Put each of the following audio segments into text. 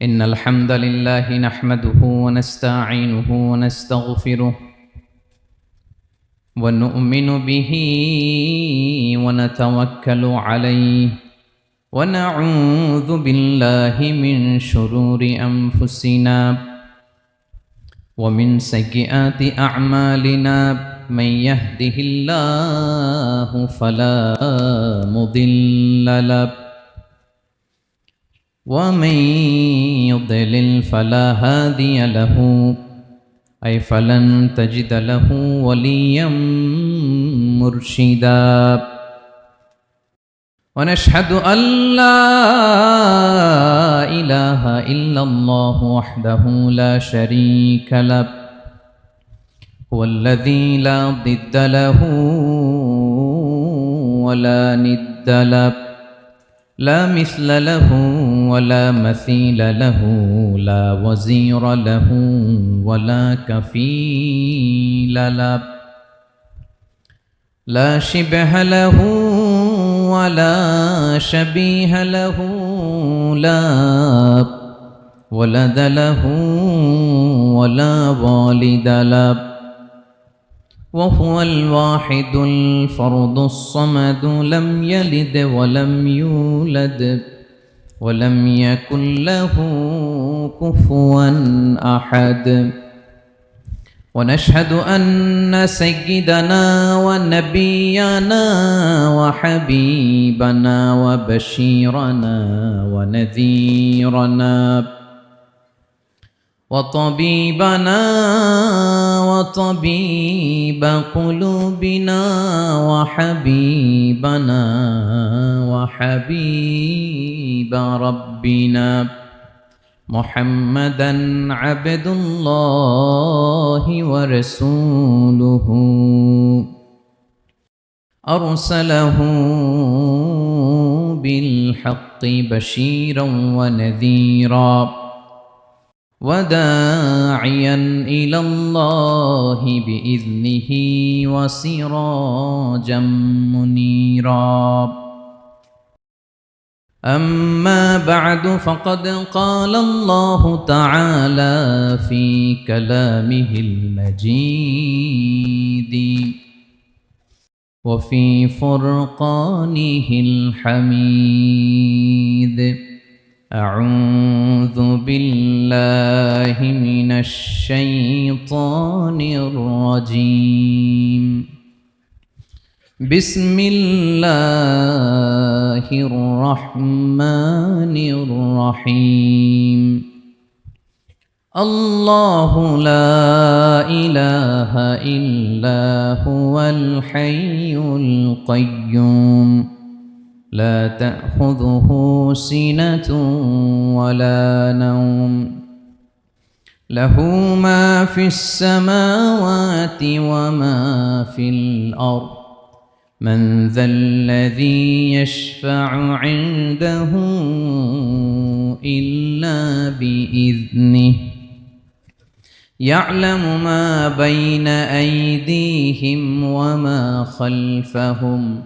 إن الحمد لله نحمده ونستعينه ونستغفره ونؤمن به ونتوكل عليه ونعوذ بالله من شرور أنفسنا ومن سيئات أعمالنا من يهده الله فلا مضل له ومن يضلل فلا هادي له أي فلن تجد له وليا مرشدا ونشهد أن لا إله إلا الله وحده لا شريك له هو الذي لا ضد له ولا ند له لا مثل له ولا مثيل له لا وزير له ولا كفيل له لا شبه له ولا شبيه له لا ولد له ولا والد له وهو الواحد الفرد الصمد لم يلد ولم يولد ولم يكن له كفوا أحد ونشهد أن سيدنا ونبينا وحبيبنا وبشيرنا ونذيرنا وطبيبنا وطبيب قلوبنا وحبيبنا وحبيب ربنا محمدا عبد الله ورسوله أرسله بالحق بشيرا ونذيرا وداعيا إلى الله بإذنه وسراجا منيرا أما بعد فقد قال الله تعالى في كلامه المجيد وفي فرقانه الحميد أعوذ بالله من الشيطان الرجيم بسم الله الرحمن الرحيم الله لا إله إلا هو الحي القيوم لا تأخذه سنة ولا نوم له ما في السماوات وما في الأرض من ذا الذي يشفع عنده إلا بإذنه يعلم ما بين أيديهم وما خلفهم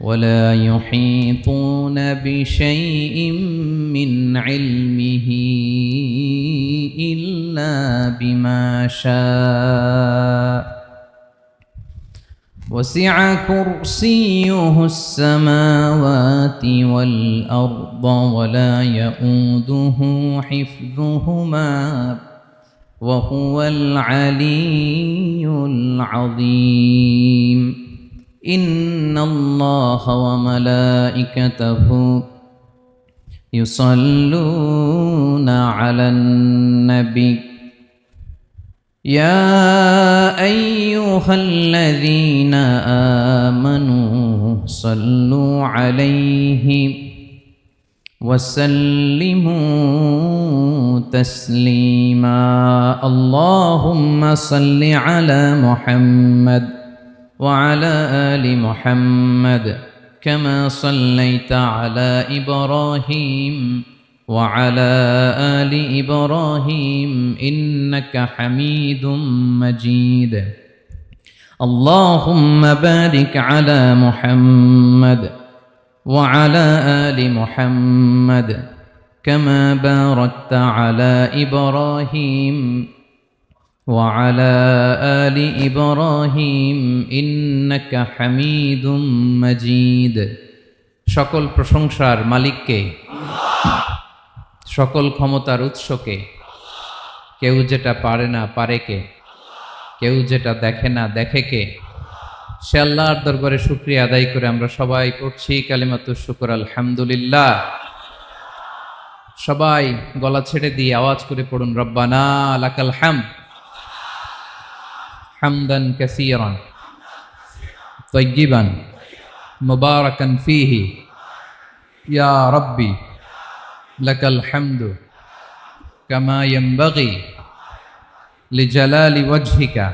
ولا يحيطون بشيء من علمه إلا بما شاء وسع كرسيه السماوات والأرض ولا يؤوده حفظهما وهو العلي العظيم إن الله وملائكته يصلون على النبي يا أيها الذين آمنوا صلوا عليه وسلموا تسليما اللهم صل على محمد وعلى آل محمد كما صليت على إبراهيم وعلى آل إبراهيم إنك حميد مجيد اللهم بارك على محمد وعلى آل محمد كما باركت على إبراهيم وعلى آل إبراهيم إنك حميد مجيد সকল প্রশংসার মালিককে, সকল ক্ষমতার উৎসকে। কেউ যেটা পারে না পারে কে, কেউ যেটা দেখে না দেখে কে। সে আল্লাহর দরবারে শুকরিয়া আদায় করে আমরা সবাই পড়ছি কালিমাতুশ শুকর আলহামদুলিল্লাহ। সবাই গলা ছেড়ে দিয়ে আওয়াজ করে পড়ুন, রব্বানা লাকাল হামদ হামদান কাসীরান তাইয়িবান মুবারাকান ফীহি ইয়া রাব্বি লাকাল হামদু কামা ইয়ানবাগি লিজালালি ওয়াজহিকা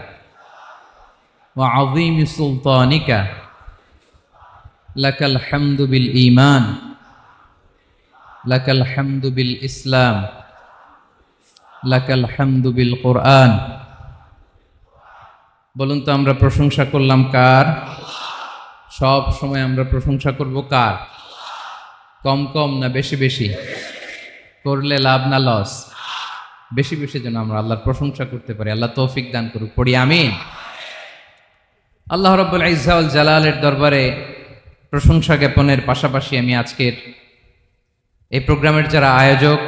ওয়া আযীমি সুলতানিকা লাকাল হামদু বিল ঈমান লাকাল হামদু বিল ইসলাম লাকাল হামদু বিল কুরআন। বলুন তো আমরা প্রশংসা করলাম কার? সব সময় আমরা প্রশংসা করব কার? কম কম না বেশি বেশি? করলে লাভ না লস? বেশি বেশি যেন আমরা আল্লাহর প্রশংসা করতে পারি। আল্লাহ তৌফিক দান করুক, পড়ি আমিন। আল্লাহ রাব্বুল ইজ্জা ওয়াল জালালের দরবারে প্রশংসা জ্ঞাপনের পাশাপাশি আমি আজকের এই প্রোগ্রামের যারা আয়োজক,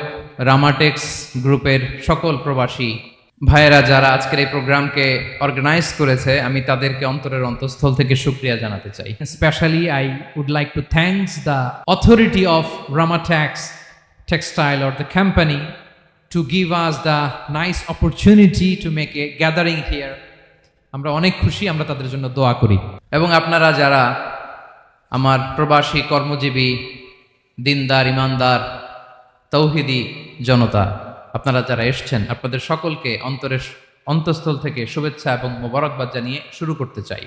রামাটেক্স গ্রুপের সকল প্রবাসী ভাইয়েরা যারা আজকের এই প্রোগ্রামকে অর্গানাইজ করেছে, আমি তাদেরকে অন্তরের অন্তঃস্থল থেকে শুকরিয়া জানাতে চাই। Especially, I would like to thank the authority of Ramatex Textile or the company to give us the nice opportunity to make a gathering here. আমরা অনেক খুশি, আমরা তাদের জন্য দোয়া করি। এবং আপনারা যারা আমার প্রবাসী কর্মজীবী দিনদার ইমানদার তৌহিদি জনতা, আপনারা যারা এসছেন, আপনাদের সকলকে অন্তরের অন্তঃস্থল থেকে শুভেচ্ছা এবং মোবারকবাদ জানিয়ে শুরু করতে চাই।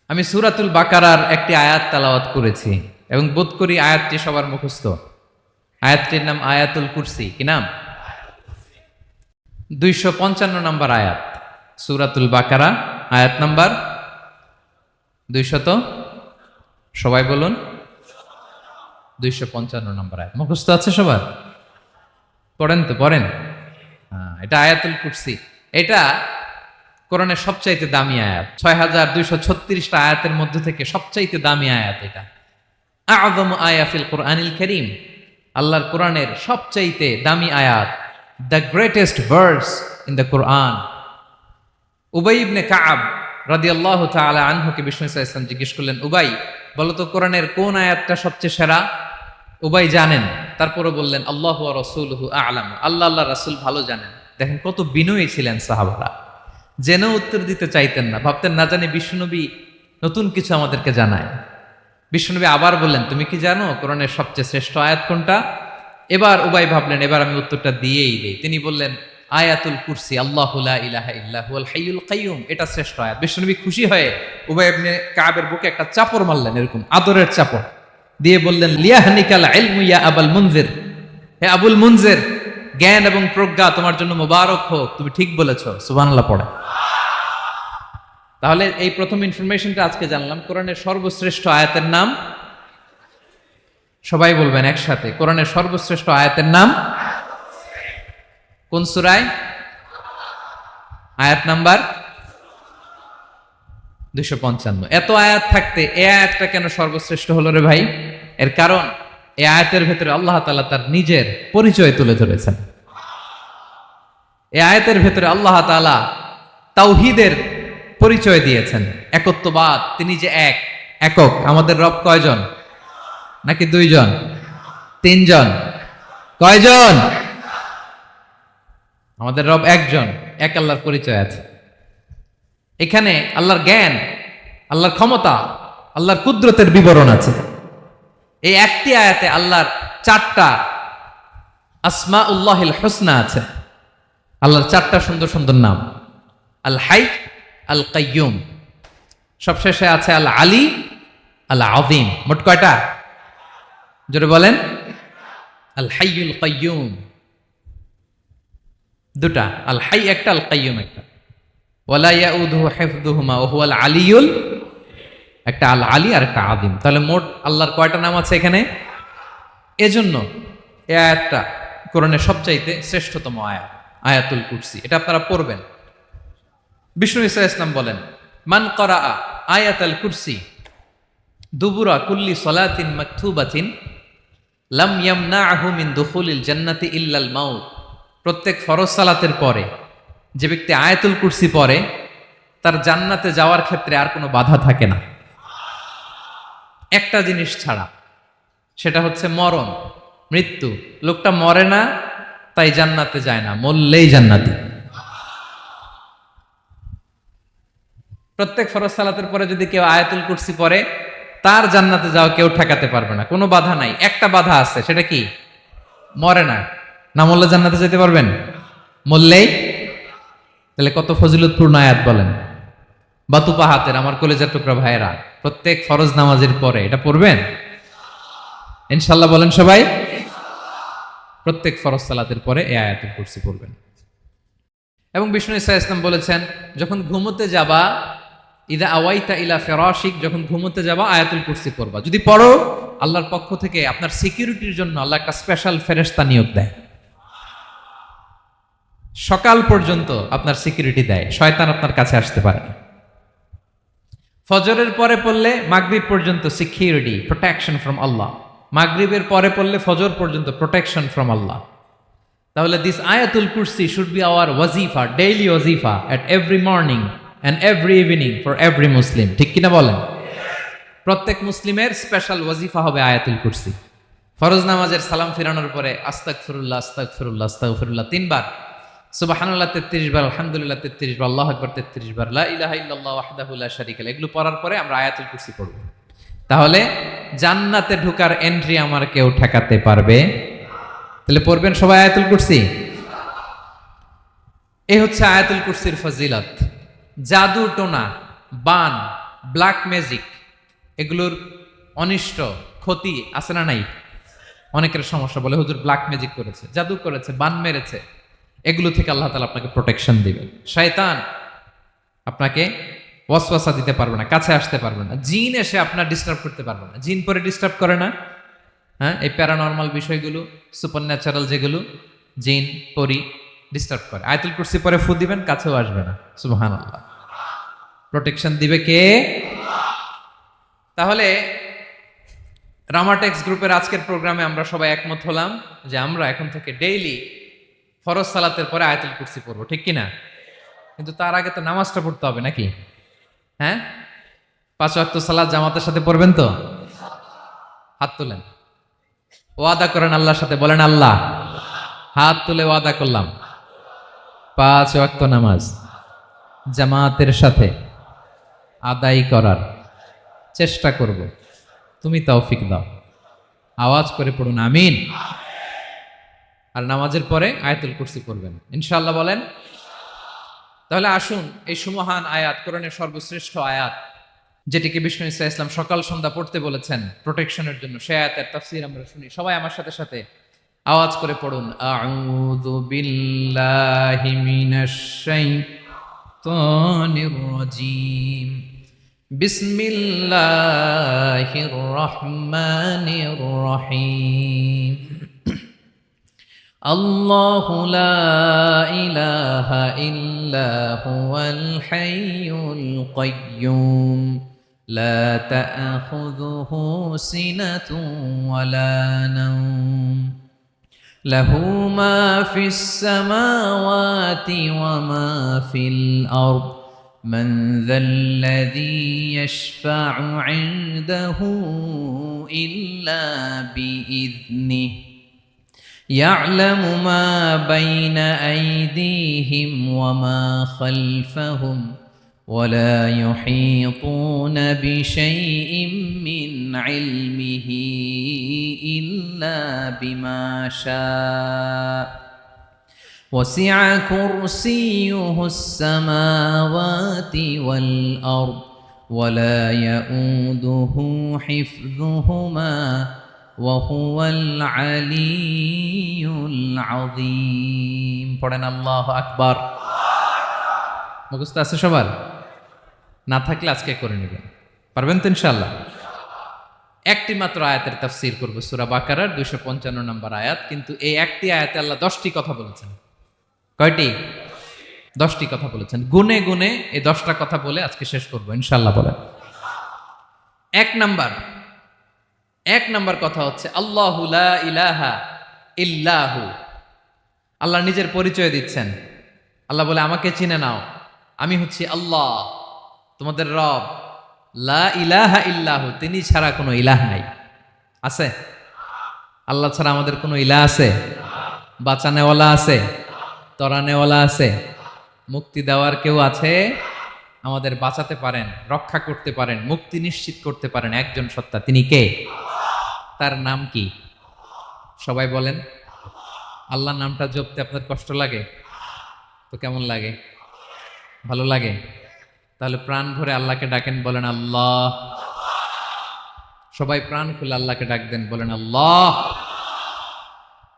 আমি সূরাতুল বাকারার একটি আয়াত তেলাওয়াত করেছি এবং বোধ করি আয়াতটি সবার মুখস্থ। আয়াতটির নাম আয়াতুল কুরসি। কি নাম? 255 নম্বর আয়াত, সূরাতুল বাকারা, আয়াত নাম্বার 200। সবাই বলুন, 255 নম্বর আয়াত। মুখস্থ আছে সবার? পড়েন তো, পড়েন। এটা আয়াতুল কুরসি। এটা কোরআনের সবচাইতে দামি আয়াত। 6236টা আয়াতের মধ্যে থেকে সবচাইতে দামি আয়াত এটা। আযমু আয়া ফিল কুরআনিল কারীম, আল্লাহর কোরআনের সবচাইতে দামি আয়াত, the greatest verse in the Quran. উবাই ইবনে কাআব রাদিয়াল্লাহু তাআলা আনহুকে বিষ্ণু সাল্লাল্লাহু আলাইহি ওয়াসাল্লাম জিজ্ঞেস করলেন, উবাই বলো তো কোরআনের কোন আয়াতটা সবচেয়ে সেরা? উবাই জানেন, তারপরে বললেন আল্লাহু ওয়া রাসূলুহু আ'লাম, আল্লাহ আল্লাহ রাসূল ভালো জানেন। দেখেন কত বিনয়ী ছিলেন সাহাবারা, জেনেও উত্তর দিতে চাইতেন না, ভাবতেন না জানি বিশ্বনবী নতুন কিছু আমাদেরকে জানায়। বিশ্বনবী আবার বললেন, তুমি কি জানো কোরআনের সবচেয়ে শ্রেষ্ঠ আয়াত কোনটা? এবার উবাই ভাবলেন এবার আমি উত্তরটা দিয়েই দেই। তিনি বললেন আয়াতুল কুরসি, আল্লাহু লা ইলাহা ইল্লা হুয়াল হাইয়ুল কাইয়ুম, এটা শ্রেষ্ঠ আয়াত। বিশ্বনবী খুশি হয়ে উবাই ইবনে কাবের বুকে একটা চাপড় মারলেন, এরকম আদরের চাপড় দিয়ে বললেন, লিয়াহনিকাল ইলমু ইয়া আবুল মুনজির, হে আবুল মুনজির, জ্ঞান এবং প্রজ্ঞা তোমার জন্য মোবারক হোক, তুমি ঠিক বলেছো। সুবহানাল্লাহ পড়ে। তাহলে এই প্রথম ইনফরমেশনটা আজকে জানলাম, কোরআনের সর্বশ্রেষ্ঠ আয়াতের নাম। সবাই বলবেন একসাথে, কোরআনের সর্বশ্রেষ্ঠ আয়াতের নাম কোন সূরায়? আয়াত নাম্বার 255। এত আয়াত থাকতে এই আয়াতটা কেন সর্বশ্রেষ্ঠ হলো রে ভাই? এর কারণ এই আয়াতের ভেতরে আল্লাহ তাআলা তার নিজের পরিচয় তুলে ধরেছেন। এই আয়াতের ভেতরে আল্লাহ তাআলা তাওহীদের পরিচয় দিয়েছেন, একত্ববাদ, তিনি যে একক। আমাদের রব কয়জন? নাকি দুইজন? তিনজন? কয়জন? আমাদের রব একজন, এক আল্লাহর পরিচয় আছে। এখানে আল্লাহর জ্ঞান, আল্লাহর ক্ষমতা, আল্লাহর কুদরতের বিবরণ আছে। এই একটি আয়াতে আল্লাহর 4টা আসমাউল্লাহিল হুসনা আছে। আল্লাহর 4টা সুন্দর সুন্দর নাম, আল হাই, আল কাইয়ুম, সবশেষে আছে আল আলী, আল আযীম। মোট কয়টা? জোরে বলেন। আল হাইয়ুল কাইয়ুম দুটা, আল হাই একটা, আল কাইয়ুম একটা। ওয়ালা ইয়াউদুহু হিফযুহুমা ওয়া হুয়াল আলিয়ুল, একটা আল আলী আর একটা আযীম। তাহলে মোট আল্লাহর কয়টা নাম আছে এখানে? এজন্য এই আয়াতটা কোরআনের সবচাইতে শ্রেষ্ঠতম আয়াত আয়াতুল কুরসি। এটা আপনারা পড়বেন। বিষ্ণু ঈসা ইসলাম বলেন, মান করা আয়াতুল কুরসি দুবুরা কুল্লি সলাতিন মাকতুবাতিন লাম ইয়ামনাহু মিন দুখুলিল জান্নাতি ইল্লাল মাউত। প্রত্যেক ফরজ সালাতের পরে যে ব্যক্তি আয়াতুল কুরসি পড়ে তার জান্নাতে যাওয়ার ক্ষেত্রে আর কোনো বাধা থাকে না, একটা জিনিস ছাড়া, সেটা হচ্ছে মরণ, মৃত্যু। লোকটা মরে না তাই জান্নাতে যায় না, মরলেই জান্নাতি। প্রত্যেক ফরজ সালাতের পরে যদি কেউ আয়াতুল কুরসি পড়ে তার জান্নাতে যাওয়া কেউ ঠেকাতে পারবে না, কোনো বাধা নাই। একটা বাধা আছে, সেটা কি? মরে না। না মরলে জান্নাতে যেতে পারবেন? মরলেই। তাহলে কত ফজিলতপূর্ণ আয়াত বলেন। বাতুপা হাতের আমার কলেজার টুকরা ভাইয়েরা, প্রত্যেক ফরজ নামাজের পরে এটা পড়বেন ইনশাল্লাহ। বলেন সবাই, প্রত্যেক ফরজ সালাতের পরে এই আয়াতুল কুরসি পড়বেন। এবং বিষ্ণু ঈসা ইসলাম বলেছেন, যখন ঘুমোতে যাবা, ইদা আওয়াইতা ইলা ফিরাশিক, যখন ঘুমোতে যাবা আয়াতুল কুরসি পড়বা। যদি পড়ো, আল্লাহর পক্ষ থেকে আপনার সিকিউরিটির জন্য আল্লাহ একটা স্পেশাল ফেরেশতা নিয়োগ দেয়। সকাল পর্যন্ত আপনার সিকিউরিটি দেয়, শয়তান আপনার কাছে আসতে পারে না। ফজরের পরে পড়লে মাগরিব পর্যন্ত সিকিউরিটি, প্রোটেকশন ফ্রম আল্লাহ। মাগরিবের পরে পড়লে ফজর পর্যন্ত প্রোটেকশন ফ্রম আল্লাহ। তাহলে দিস আয়াতুল কুরসি শুড বি আওয়ার ওয়াজিফা, ডেইলি ওয়াজিফা at every morning and every evening for every Muslim. ঠিক কিনা বলেন? প্রত্যেক মুসলিমের স্পেশাল ওয়াজিফা হবে আয়াতুল কুরসি। ফরজ নামাজের সালাম ফিরানোর পরে আস্তাগফিরুল্লাহ আস্তাগফিরুল্লাহ আস্তাগফিরুল্লাহ 3 বার, সুবহানাল্লাহ 33 বার, আলহামদুলিল্লাহ 33 বার, আল্লাহু আকবার 33 বার, লা ইলাহা ইল্লাল্লাহ ওয়াহদাহু লা শারীকা লাহু। এগুলো পড়ার পরে আমরা আয়াতুল কুরসি পড়ব। তাহলে জান্নাতে ঢোকার এন্ট্রি আমার কেউ ঠেকাতে পারবে। তাহলে পড়বেন সবাই আয়াতুল কুরসি। এই হচ্ছে আয়াতুল কুরসির ফজিলত। জাদু টোনা, বান, ব্ল্যাক ম্যাজিক, এগুলোর অনিষ্ট ক্ষতি আছে না নাই? অনেকের সমস্যা, বলে হুজুর ব্ল্যাক ম্যাজিক করেছে, জাদু করেছে, বান মেরেছে। এগুলো থেকে আল্লাহ তাআলা আপনাকে প্রোটেকশন দিবেন। শয়তান আপনাকে ওয়াসওয়াসা দিতে পারবে না, কাছে আসতে পারবে না। জিন এসে আপনার ডিস্টার্ব করতে পারবে না। জিন পরে ডিস্টার্ব করে না? হ্যাঁ, এই প্যারানর্মাল বিষয়গুলো, সুপার ন্যাচারাল যেগুলো, জিন পরি ডিস্টার্ব করে। আয়াতুল কুরসি পরে ফু দিবেন, কাছেও আসবে না। সুবহানাল্লাহ। প্রোটেকশন দিবে কে? তাহলে রামাটেক্স গ্রুপের আজকের প্রোগ্রামে আমরা সবাই একমত হলাম যে আমরা এখন থেকে ডেইলি ফরজ সালাতের পরে আয়াতুল কুরসি পড়বো, ঠিক কিনা? কিন্তু তার আগে তো নামাজটা পড়তে হবে নাকি? হ্যাঁ, 5 ওয়াক্ত সালাত জামাতের সাথে পড়বেন তো? হাত তুলেন, ওয়াদা করেন আল্লাহর সাথে, বলেন আল্লাহ, হাত তুলে ওয়াদা করলাম 5 ওয়াক্ত নামাজ জামাতের সাথে আদায় করার চেষ্টা করব, তুমি তৌফিক দাও। আওয়াজ করে পড়ুন আমিন। আর নামাজের পরে আয়াতুল কুরসি পড়বেন ইনশাআল্লাহ, বলেন। তাহলে আসুন এই সুমহান আয়াত, কোরআনের সর্বশ্রেষ্ঠ আয়াত, যেটিকে বিষ্ণু ঈসা ইসলাম সকাল সন্ধ্যা পড়তে বলেছেন প্রোটেকশনের জন্য, সে আয়াতের তাফসীর আমরা শুনি। সবাই আমার সাথে সাথে আওয়াজ করে পড়ুন, আউযু বিল্লাহি মিনাশ শাইতানির রাজীম, বিসমিল্লাহির রহমানির রহিম। আল্লাহু লা ইলাহা ইল্লা হুয়াল হাইয়ুল কাইয়্যুম, লা তা'খুযুহু সিনাতুন ওয়ালা নাওম, লাহু মা ফিস সামাওয়াতি ওয়া মা ফিল আরদ, মান যাল্লাযী ইয়াশফা'ু 'ইনদাহু ইল্লা বিইذনিহি, يعلم ما بين أيديهم وما خلفهم ولا يحيطون بشيء من علمه إلا بما شاء وسع كرسيه السماوات والأرض ولا يؤوده حفظهما وهو العلي العظيم। পড়েন আল্লাহু আকবার। মুখস্থ আছে সবার? না থাকলে আজকে করে নেবেন, পারবেন তো ইনশাআল্লাহ। একটি মাত্র আয়াতের তাফসীর করব, সূরা বাকারার 255 নম্বর আয়াত। কিন্তু এই একটি আয়াতে আল্লাহ 10টি কথা বলেছেন। কয়টি? 10টি কথা বলেছেন। গুনে গুনে এই 10টা কথা বলে আজকে শেষ করব ইনশাআল্লাহ। বলেন। এক নাম্বার কথা হচ্ছে আল্লাহু লা ইলাহা ইল্লাহু। আল্লাহ নিজের পরিচয় দিচ্ছেন। আল্লাহ বলে, আমাকে চিনে নাও, আমি হচ্ছি আল্লাহ, তোমাদের রব। লা ইলাহা ইল্লাহু, তিনি ছাড়া কোনো ইলাহ নাই। আছে? আল্লাহ ছাড়া আমাদের কোনো ইলাহ আছে? বাঁচানেওয়ালা আছে? তরানেওয়ালা আছে? মুক্তি দেওয়ার কেউ আছে? আমাদের বাঁচাতে পারেন, রক্ষা করতে পারেন, মুক্তি নিশ্চিত করতে পারেন একজন সত্তা। তিনি কে? তার নাম কি? সবাই বলেন। আল্লাহর নামটা জপতে আপনার কষ্ট লাগে তো কেমন লাগে? ভালো লাগে? তাহলে প্রাণ ভরে আল্লাহকে ডাকেন, বলেন আল্লাহ। সবাই প্রাণ খুলে আল্লাহকে ডাক দেন, বলেন আল্লাহ।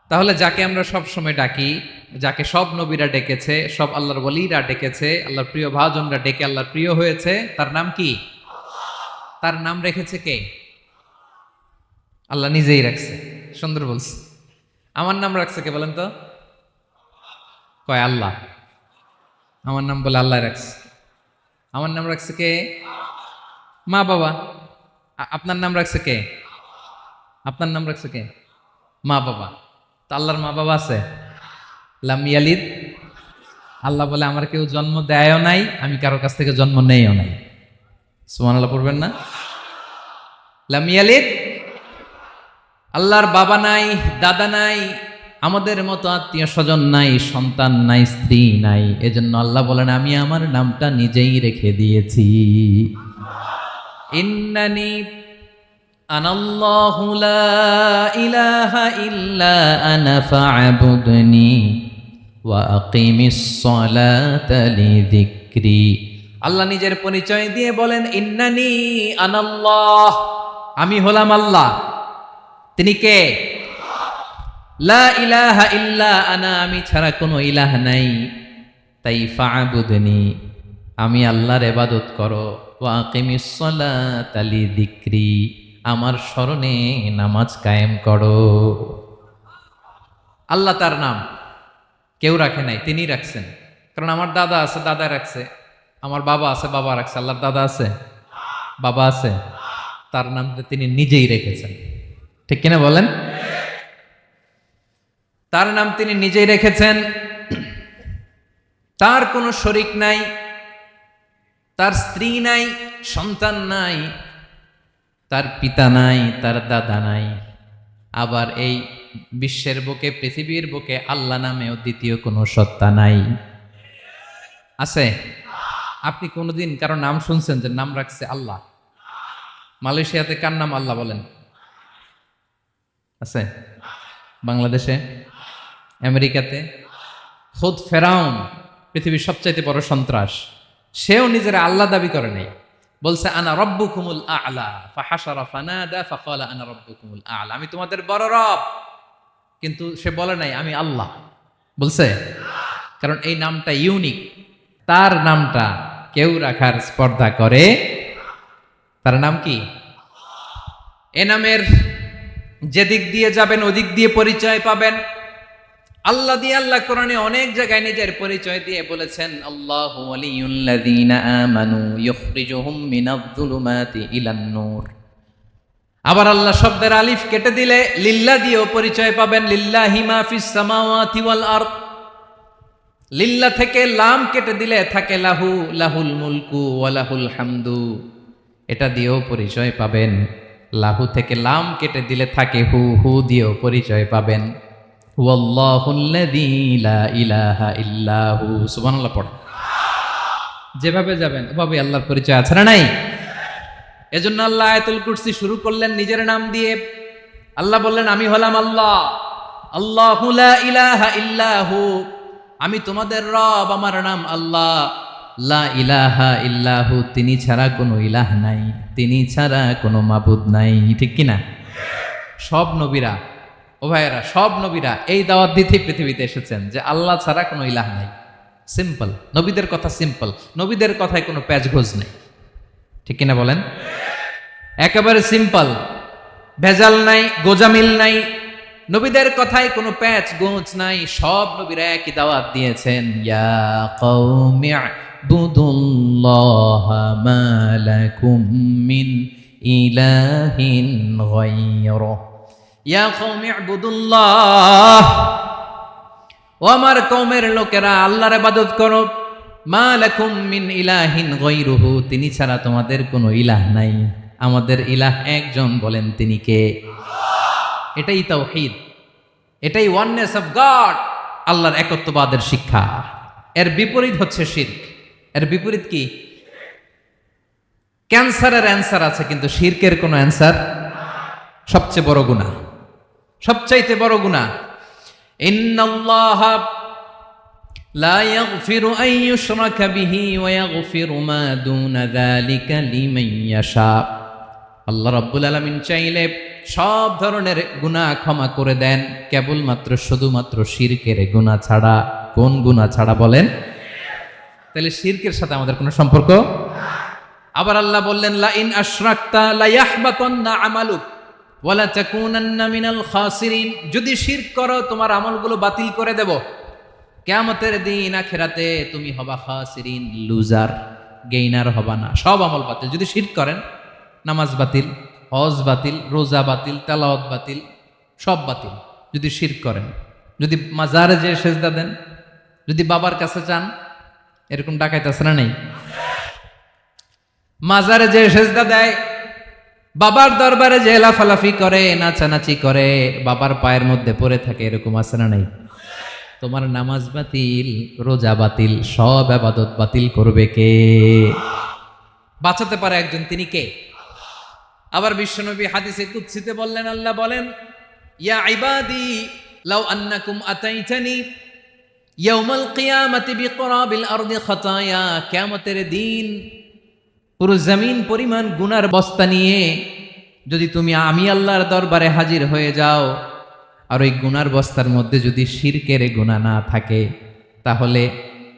তাহলে যাকে আমরা সব সময় ডাকি, যাকে সব নবীরা ডেকেছে, সব আল্লাহর ওলীরা ডেকেছে, আল্লাহর প্রিয় ভাজনরা ডেকে আল্লাহর প্রিয় হয়েছে, তার নাম কি? তার নাম রেখেছে কে? আল্লাহ নিজেই রাখছে। সুন্দর বলছে। আমার নাম রাখছে কে বলেন তো? কয় আল্লাহ। আমার নাম বলে আল্লাহ রাখছে। আমার নাম রাখছে কে? মা বাবা। আপনার নাম রাখছে কে? আপনার নাম রাখছে কে? মা বাবা। তো আল্লাহর মা বাবা আছে? লাম ইয়ালিদ। আল্লাহ বলে, আমার কেউ জন্ম দেয়ও নাই, আমি কারো কাছ থেকে জন্ম নেইও নাই। সুবহানাল্লাহ পড়বেন না? লাম ইয়ালিদ। আল্লাহর বাবা নাই, দাদা নাই, আমাদের মতো আত্মীয় স্বজন নাই, সন্তান নাই, স্ত্রী নাই। এজন্য আল্লাহ বলেন, আমি আমার নামটা নিজেই রেখে দিয়েছি। ইন্নানি আনাল্লাহু লা ইলাহা ইল্লা আনা ফা'বুদনি ওয়া আকিমিস সালাতা লিযিকরি। আল্লাহ নিজের পরিচয় দিয়ে বলেন, ইন্নানি আনাল্লাহ, আমি হলাম আল্লাহ। তিনি কে? লা ইলাহা ইল্লা আনা, আমি ছাড়া কোনো ইলাহ নাই। তাই ফা'বুদনি, আমি আল্লাহর ইবাদত করো। ওয়া আকিমিস সালাতা লিযিকরি, আমার স্মরণে নামাজ কায়েম করো। আল্লাহ তার নাম কেউ রাখে নাই, তিনি রাখছেন। কারণ আমার দাদা আছে, দাদা রাখছে। আমার বাবা আছে, বাবা রাখছে। আল্লাহর দাদা আছে? বাবা আছে? তার নাম তিনি নিজেই রেখেছেন। ঠিক কিনা বলেন? তার নাম তিনি নিজেই রেখেছেন। তার কোনো শরীক নাই, তার স্ত্রী নাই, সন্তান নাই, তার পিতা নাই, তার দাদা নাই। আবার এই বিশ্বের বুকে, পৃথিবীর বুকে আল্লাহ নামেও দ্বিতীয় কোনো সত্তা নাই। আছে? আপনি কোনোদিন কারো নাম শুনছেন যে নাম রাখছে আল্লাহ? মালয়েশিয়াতে কার নাম আল্লাহ বলেন? আছে? বাংলাদেশে? আমেরিকাতে? খুদ ফেরাউন, পৃথিবীর সবচাইতে বড় সন্ত্রাস, সেও নিজের আল্লাহ দাবি করে নাই। বলছে আনা রব্বুকুমুল আ'লা, ফাহাশারা ফানাদা ফাকালা আনা রব্বুকুমুল আ'লা, আমি তোমাদের বড় রব। কিন্তু সে বলে নাই আমি আল্লাহ। বলছে? কারণ এই নামটা ইউনিক। তার নামটা কেউ রাখার স্পর্ধা করে। তার নাম কি? এ নামের যেদিক দিয়ে যাবেন ওদিক দিয়ে পরিচয় পাবেন। আল্লাহ দিয়ে আল্লাহ কোরআনে অনেক জায়গায় নিজের পরিচয় দিয়ে বলেছেন, আল্লাহু ওয়ালিয়ুল্লাযীনা আমানু ইখরিজুহুম মিনায-যুলুমাতি ইলান-নূর। আবার আল্লাহ শব্দের আলিফ কেটে দিলে লিল্লাহ দিয়েও পরিচয় পাবেন। লিল্লাহি মা ফিস সামাওয়াতি ওয়াল আরদ। লিল্লাহ থেকে লাম কেটে দিলে থাকে লাহু, লাহুল মুলকু ওয়া লাহুল হামদু, এটা দিয়েও পরিচয় পাবেন। লাহু থেকে লাম কেটে দিলে থাকে হু, হু দিয়েও পরিচয় পাবেন। ওয়াল্লাহুল্লাযী লা ইলাহা ইল্লাহু। সুবহানাল্লাহ পড়ে। যেভাবে যাবেন ওভাবে আল্লাহর পরিচয় আছে না নাই? এজন্য আল্লাহ আয়াতুল কুরসি শুরু করলেন নিজের নাম দিয়ে। আল্লাহ বললেন, আমি হলাম আল্লাহ। আল্লাহু লা ইলাহা ইল্লাহু, আমি তোমাদের রব, আমার নাম আল্লাহ। লা ইলাহা ইল্লাহু, তিনি ছাড়া কোনো ইলাহ নাই, তিনি ছাড়া কোনো মাবুদ নাই। ঠিক কিনা? সব নবীরা, ও ভাইয়েরা, সব নবীরা এই দাওয়াত দিতে পৃথিবীতে এসেছেন যে আল্লাহ ছাড়া কোনো ইলাহ নাই। সিম্পল। নবীদের কথা সিম্পল, নবীদের কথায় কোনো প্যাচগোজ নেই। ঠিক কিনা বলেন? একেবারে সিম্পল। ভেজাল নাই, গোজামিল নাই, নবীদের কথায় কোনো প্যাচ গোঁচ নাই, সব নবীরা একই দাওয়াত দিয়েছেন, ইয়া কওমি ইবুদুল্লাহা মা লাকুম মিন ইলাহিন গায়রুহু, ইয়া কওমি ইবুদুল্লাহ, ও আমার কওমের লোকেরা আল্লাহর ইবাদত করো, মা লাকুম মিন ইলাহিন গায়রুহু, তিনি ছাড়া তোমাদের কোনো ইলাহ নাই, আমাদের ইলাহ একজন, বলেন তিনি কে? এটাই তাওহীদ, এটাই ওয়াননেস অফ গড, আল্লাহর একত্ববাদের শিক্ষা। এর বিপরীত হচ্ছে শিরক। এর বিপরীত কি? ক্যান্সারের অ্যান্সার আছে কিন্তু শিরকের কোনো অ্যান্সার। সবচেয়ে বড় গুনাহ, সবচাইতে বড় গুনাহ। ইন্নাল্লাহা লা ইয়াগফিরু আন ইউশরাকা বিহি ওয়া ইয়াগফিরু মা দুনা যালিকা লিমান ইয়াশা। আল্লাহ রাব্বুল আলামিন চাইলে সব ধরনের গুনাহ ক্ষমা করে দেন, কেবলমাত্র শুধুমাত্র শিরকের গুনাহ ছাড়া। কোন গুনাহ ছাড়া বলেন? তাহলে শিরকের সাথে আমাদের কোনো সম্পর্ক। আবার আল্লাহ বললেন, লা ইন আশরাকতা লা ইয়াহবাতান্না আমালুক ওয়া লা তাকুনান্না মিনাল খাসিরিন, যদি শিরক করো তোমার আমলগুলো বাতিল করে দেব, কিয়ামতের দিন আখিরাতে তুমি হবা খাসিরিন, লুজার, গেইনার হবা না, সব আমল বাতিল। যদি শিরক করেন, নামাজ বাতিল, হজ বাতিল, রোজা বাতিল, তেলাওয়াত বাতিল, সব বাতিল যদি শিরক করেন। যদি মাজারে যে সেজদা দেন, যদি বাবার কাছে চান, এরকম ডাকাইত আছে না নেই? মাজারে যে সেজদা দেয়, বাবার দরবারে যে লাফালাফি করে, নাচানাচি করে, বাবার পায়ের মধ্যে পড়ে থাকে, এরকম আছে না নাই? তোমার নামাজ বাতিল, রোজা বাতিল, সব ইবাদত বাতিল করবে কে? বাঁচাতে পারে একজন, তিনি কে? আবার বিশ্বনবী হাদিসে কুদসিতে বললেন, আল্লাহ বলেন, ইয়া ইবাদি লাউ আন্নাকুম আতাইতানি ইয়াউমাল কিয়ামাতি বিকরাবিল আরদি খাতায়া, কিয়ামতের দিন পুরো জমিন পরিমাণ গুনার বস্তা নিয়ে যদি তুমি আমি আল্লাহর দরবারে হাজির হয়ে যাও, আর ওই গুনার বস্তার মধ্যে যদি শিরকের গুনাহ না থাকে, তাহলে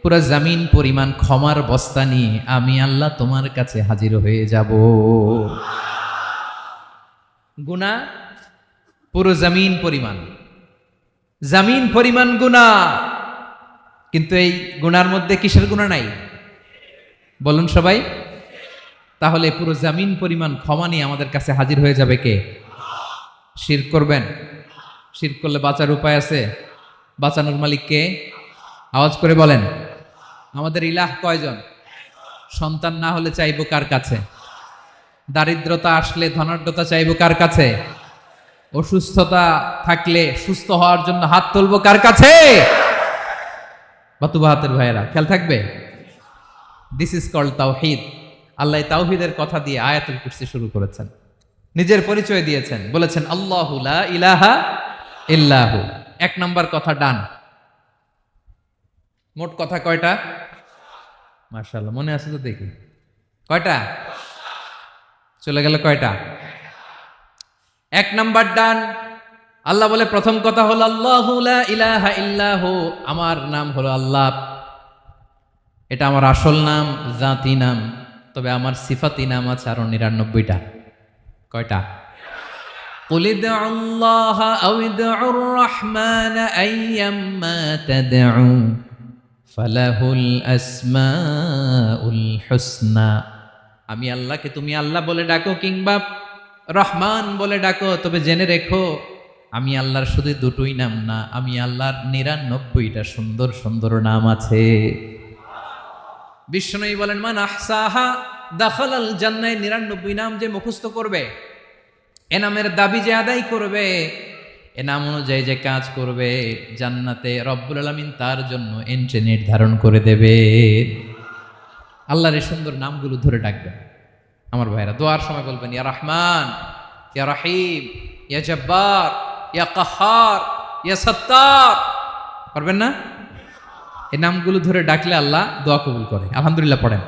পুরো জমিন পরিমাণ ক্ষমার বস্তা নিয়ে আমি আল্লাহ তোমার কাছে হাজির হয়ে যাব। গুনাহ পুরো জমিন পরিমাণ, জমিন পরিমাণ গুনাহ, কিন্তু এই গুনার মধ্যে কিসের গুনাহ নাই? বলুন সবাই। তাহলে পুরো জমিন পরিমাণ ক্ষমা নিয়ে আমাদের কাছে হাজির হয়ে যাবে কে? শিরক করবেন? শিরক করলে বাঁচার উপায় আছে? বাঁচানোর মালিক কে? আওয়াজ করে বলেন। আমাদের ইলাহ কয়জন? সন্তান না হলে চাইবো কার কাছে? দারিদ্রতা আসলে ধনাঢ্যতা চাইবো কার কাছে? অসুস্থতা থাকলে সুস্থ হওয়ার জন্য হাত তুলবো কার কাছে? বাতুবা হাতের ভাইয়েরা, খেয়াল থাকবে। দিস ইজ কল্ড তাওহীদ। আল্লাহ তাওহীদের কথা দিয়ে আয়াতুল কুরসি শুরু করেছেন, নিজের পরিচয় দিয়েছেন, বলেছেন আল্লাহু লা ইলাহা ইল্লাহু। এক নাম্বার কথা ডান। মোট কথা কয়টা? মাশাআল্লাহ, মনে আছে তো দেখি। কয়টা? চলে গেল কয়টা? এক নাম্বার ডান। আল্লাহ বলে প্রথম কথা হলো আল্লাহু লা ইলাহা ইল্লাহু, আমার নাম হলো আল্লাহ। এটা আমার আসল নাম, জাতি নাম। তবে আমার সিফাতি নাম আছে আরো ৯৯টা। কয়টা? কুল ইদউল্লাহা আও ইদউর রাহমান আইয়াম্মা তাদউ ফালাহুল আসমাউল হুসনা। আমি আল্লাহকে তুমি আল্লাহ বলে ডাকো কিংবা রহমান বলে ডাকো, তবে জেনে রেখো আমি আল্লাহর শুধু দুটোই নাম না, আমি আল্লাহর ৯৯টা সুন্দর সুন্দর নাম আছে। বিষ্ণুই বলেন, মান আহসাহা দাখালাল জান্নাহ। ৯৯ নাম যে মুখস্থ করবে, এ নামের দাবি যে আদায় করবে, এ নাম অনুযায়ী যে কাজ করবে, জান্নাতে রব্বুল আলামিন তার জন্য এন্ট্রি নির্ধারণ করে দেবে। আল্লাহর এই সুন্দর নামগুলো ধরে ডাকবেন আমার ভাইরা। দোয়ার সময় বলবেন, ইয়া রহমান, ইয়া রহিম, ইয়া জব্বার, ইয়া কাহার, ইয়া সত্তার। পারবেন না? এই নামগুলো ধরে ডাকলে আল্লাহ দোয়া কবুল করে। আলহামদুলিল্লাহ পড়েন।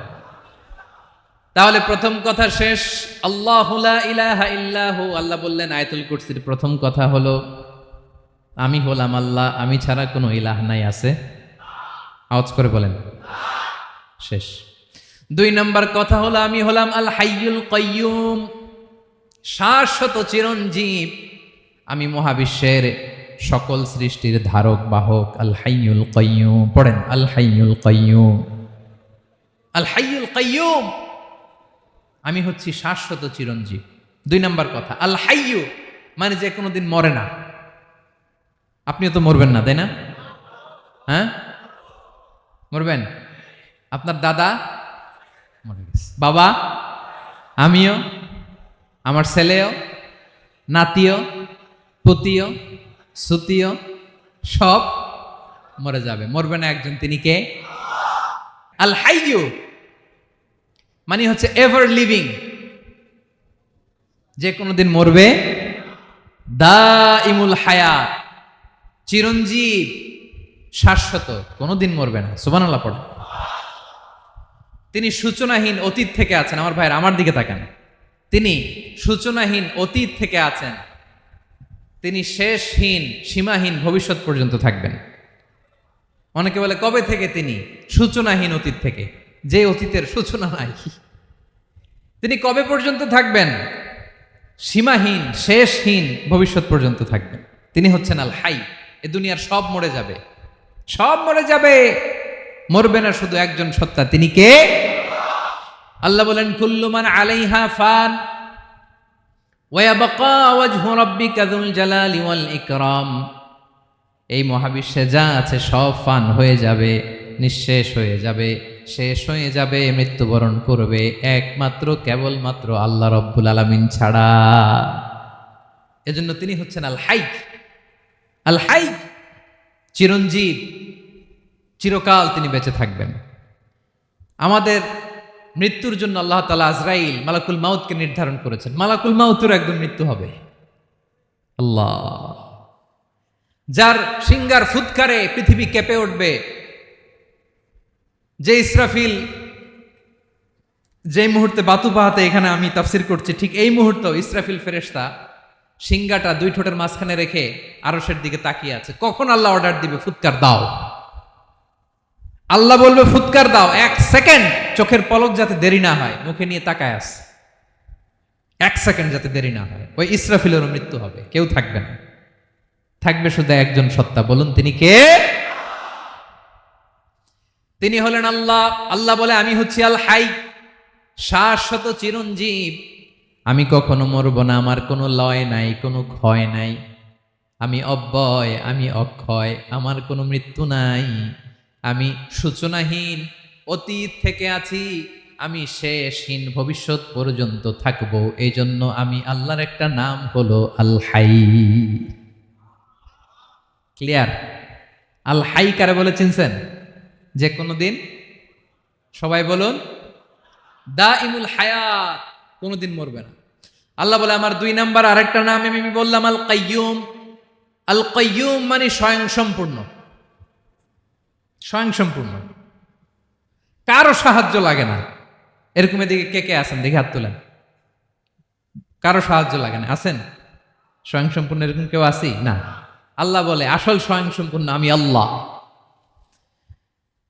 তাহলে প্রথম কথা শেষ। আল্লাহু লা ইলাহা ইল্লাহু। আল্লাহ বললেন আয়াতুল কুরসির প্রথম কথা হলো আমি হলাম আল্লাহ, আমি ছাড়া কোনো ইলাহ নাই। আছে? আওয়াজ করে বলেন। শেষ। ২ নম্বর কথা হলো আমি হলাম আল হাইয়ুল কাইয়ুম, শাশ্বত চিরঞ্জীব, আমি মহাবিশ্বের সকল সৃষ্টির ধারক বাহক। আল হাইয়ুল কাইয়ুম, পড়েন আল হাইয়ুল কাইয়ুম, আল হাইয়ুল কাইয়ুম, আমি হচ্ছি শাশ্বত চিরঞ্জীব। 2 নম্বর কথা, আল হাইয়ু মানে যে কোনোদিন মরে না। আপনিও তো মরবেন না, তাই না? হ্যাঁ, মরবেন। আপনার দাদা মরে গেছে, বাবা, আমিও, আমার ছেলেও, নাতিও, পুতিও, সুতিও সব মরে যাবে। মরবে না একজন, তিনি কে? আল হাইয়ু মানে হচ্ছে এভার লিভিং, যে কোনোদিন মরবে। দাইমুল হায়াত, চিরঞ্জীব, শাশ্বত, কোনোদিন মরবে না। সুবহানাল্লাহ পড়ে। তিনি সূচনাহীন অতীত থেকে আছেন। আমার ভাইয়ের আমার দিকে তাকান, তিনি সূচনাহীন অতীত থেকে আছেন, তিনি শেষহীন সীমাহীন ভবিষ্যৎ পর্যন্ত থাকবেন। অনেকে বলে কবে থেকে? তিনি সূচনাহীন অতীত থেকে, যে অতীতের সূচনা নাই। তিনি কবে পর্যন্ত থাকবেন? সীমাহীন শেষহীন ভবিষ্যৎ পর্যন্ত থাকবেন। তিনি হচ্ছেন আল হাই। এ দুনিয়ার সব মরে যাবে, সব মরে যাবে, মরবে না শুধু একজন সত্তা, তিনি কে? আল্লাহ বলেন কুল্লু মান আলাইহা ফান ওয়া ইয়াবকা ওয়াজহু রাব্বিকা যুল জালালি ওয়াল ইকরাম। এই মহাবিশ্বে যা আছে সব ফান হয়ে যাবে, নিঃশেষ হয়ে যাবে, শেষ হয়ে যাবে, মৃত্যুবরণ করবে, একমাত্র কেবলমাত্র আল্লাহ রব্বুল আলামিন ছাড়া। এজন্য তিনি হচ্ছেন আল হাই। আল হাই চিরঞ্জীব, চিরকাল তিনি বেঁচে থাকবেন। আমাদের মৃত্যুর জন্য আল্লাহ তাআলা আজরাইল মালাকুল মাউতকে নির্ধারণ করেছেন। মালাকুল মাউতের একদম মৃত্যু হবে। আল্লাহ, যার সিঙ্গার ফুৎকারে পৃথিবী কেঁপে উঠবে, যে ইসরাফিল যে মুহূর্তে বাতু পাহাতে এখানে আমি তাফসির করছি, ঠিক এই মুহূর্তে ইসরাফিল ফেরেশতা সিঙ্গাটা 2 ঠোঁটের মাঝখানে রেখে আরশের দিকে তাকিয়ে আছে। কখন আল্লাহ অর্ডার দিবে ফুৎকার দাও, আল্লাহ বলবে ফুৎকার দাও, 1 সেকেন্ড চোখের পলক যাতে দেরি না হয়, মুখে নিয়ে তাকায় আছে, 1 সেকেন্ড যাতে দেরি না হয়, ওই ইসরাফিলেরও মৃত্যু হবে, কেউ থাকবে না, থাকবে শুধু একজন সত্তা। বলুন তিনি কে? তিনি হলেন আল্লাহ। আল্লাহ বলে আমি হচ্ছি আল হাই, শাশ্বত চিরঞ্জীব, আমি কখনো মরব না, আমার কোনো লয় নাই, কোনো ক্ষয় নাই, আমি অব্যয়, আমি অক্ষয়, আমার কোনো মৃত্যু নাই, আমি সূচনাহীন অতীত থেকে আছি, আমি শেষহীন ভবিষ্যৎ পর্যন্ত থাকবো। এই জন্য আমি আল্লাহর একটা নাম হলো আল হাই। ক্লিয়ার? আল হাই কারে বলে চিনছেন? যে কোনো দিন, সবাই বলুন, দাইমুল হায়াত, কোনোদিন মরবে না। আল্লাহ বলে আমার 2 নাম্বার আরেকটা নাম আমি বললাম আল কাইয়ুম। আল কাইয়ুম মানে স্বয়ং সম্পূর্ণ, স্বয়ং সম্পূর্ণ, কারো সাহায্য লাগে না। এরকম এদিকে কে কে আছেন দেখে হাত তোলেন। কারো সাহায্য লাগে না, আছেন? স্বয়ং সম্পূর্ণ এরকম কেউ আছি না? আল্লাহ বলে আসল স্বয়ং সম্পূর্ণ আমি আল্লাহ।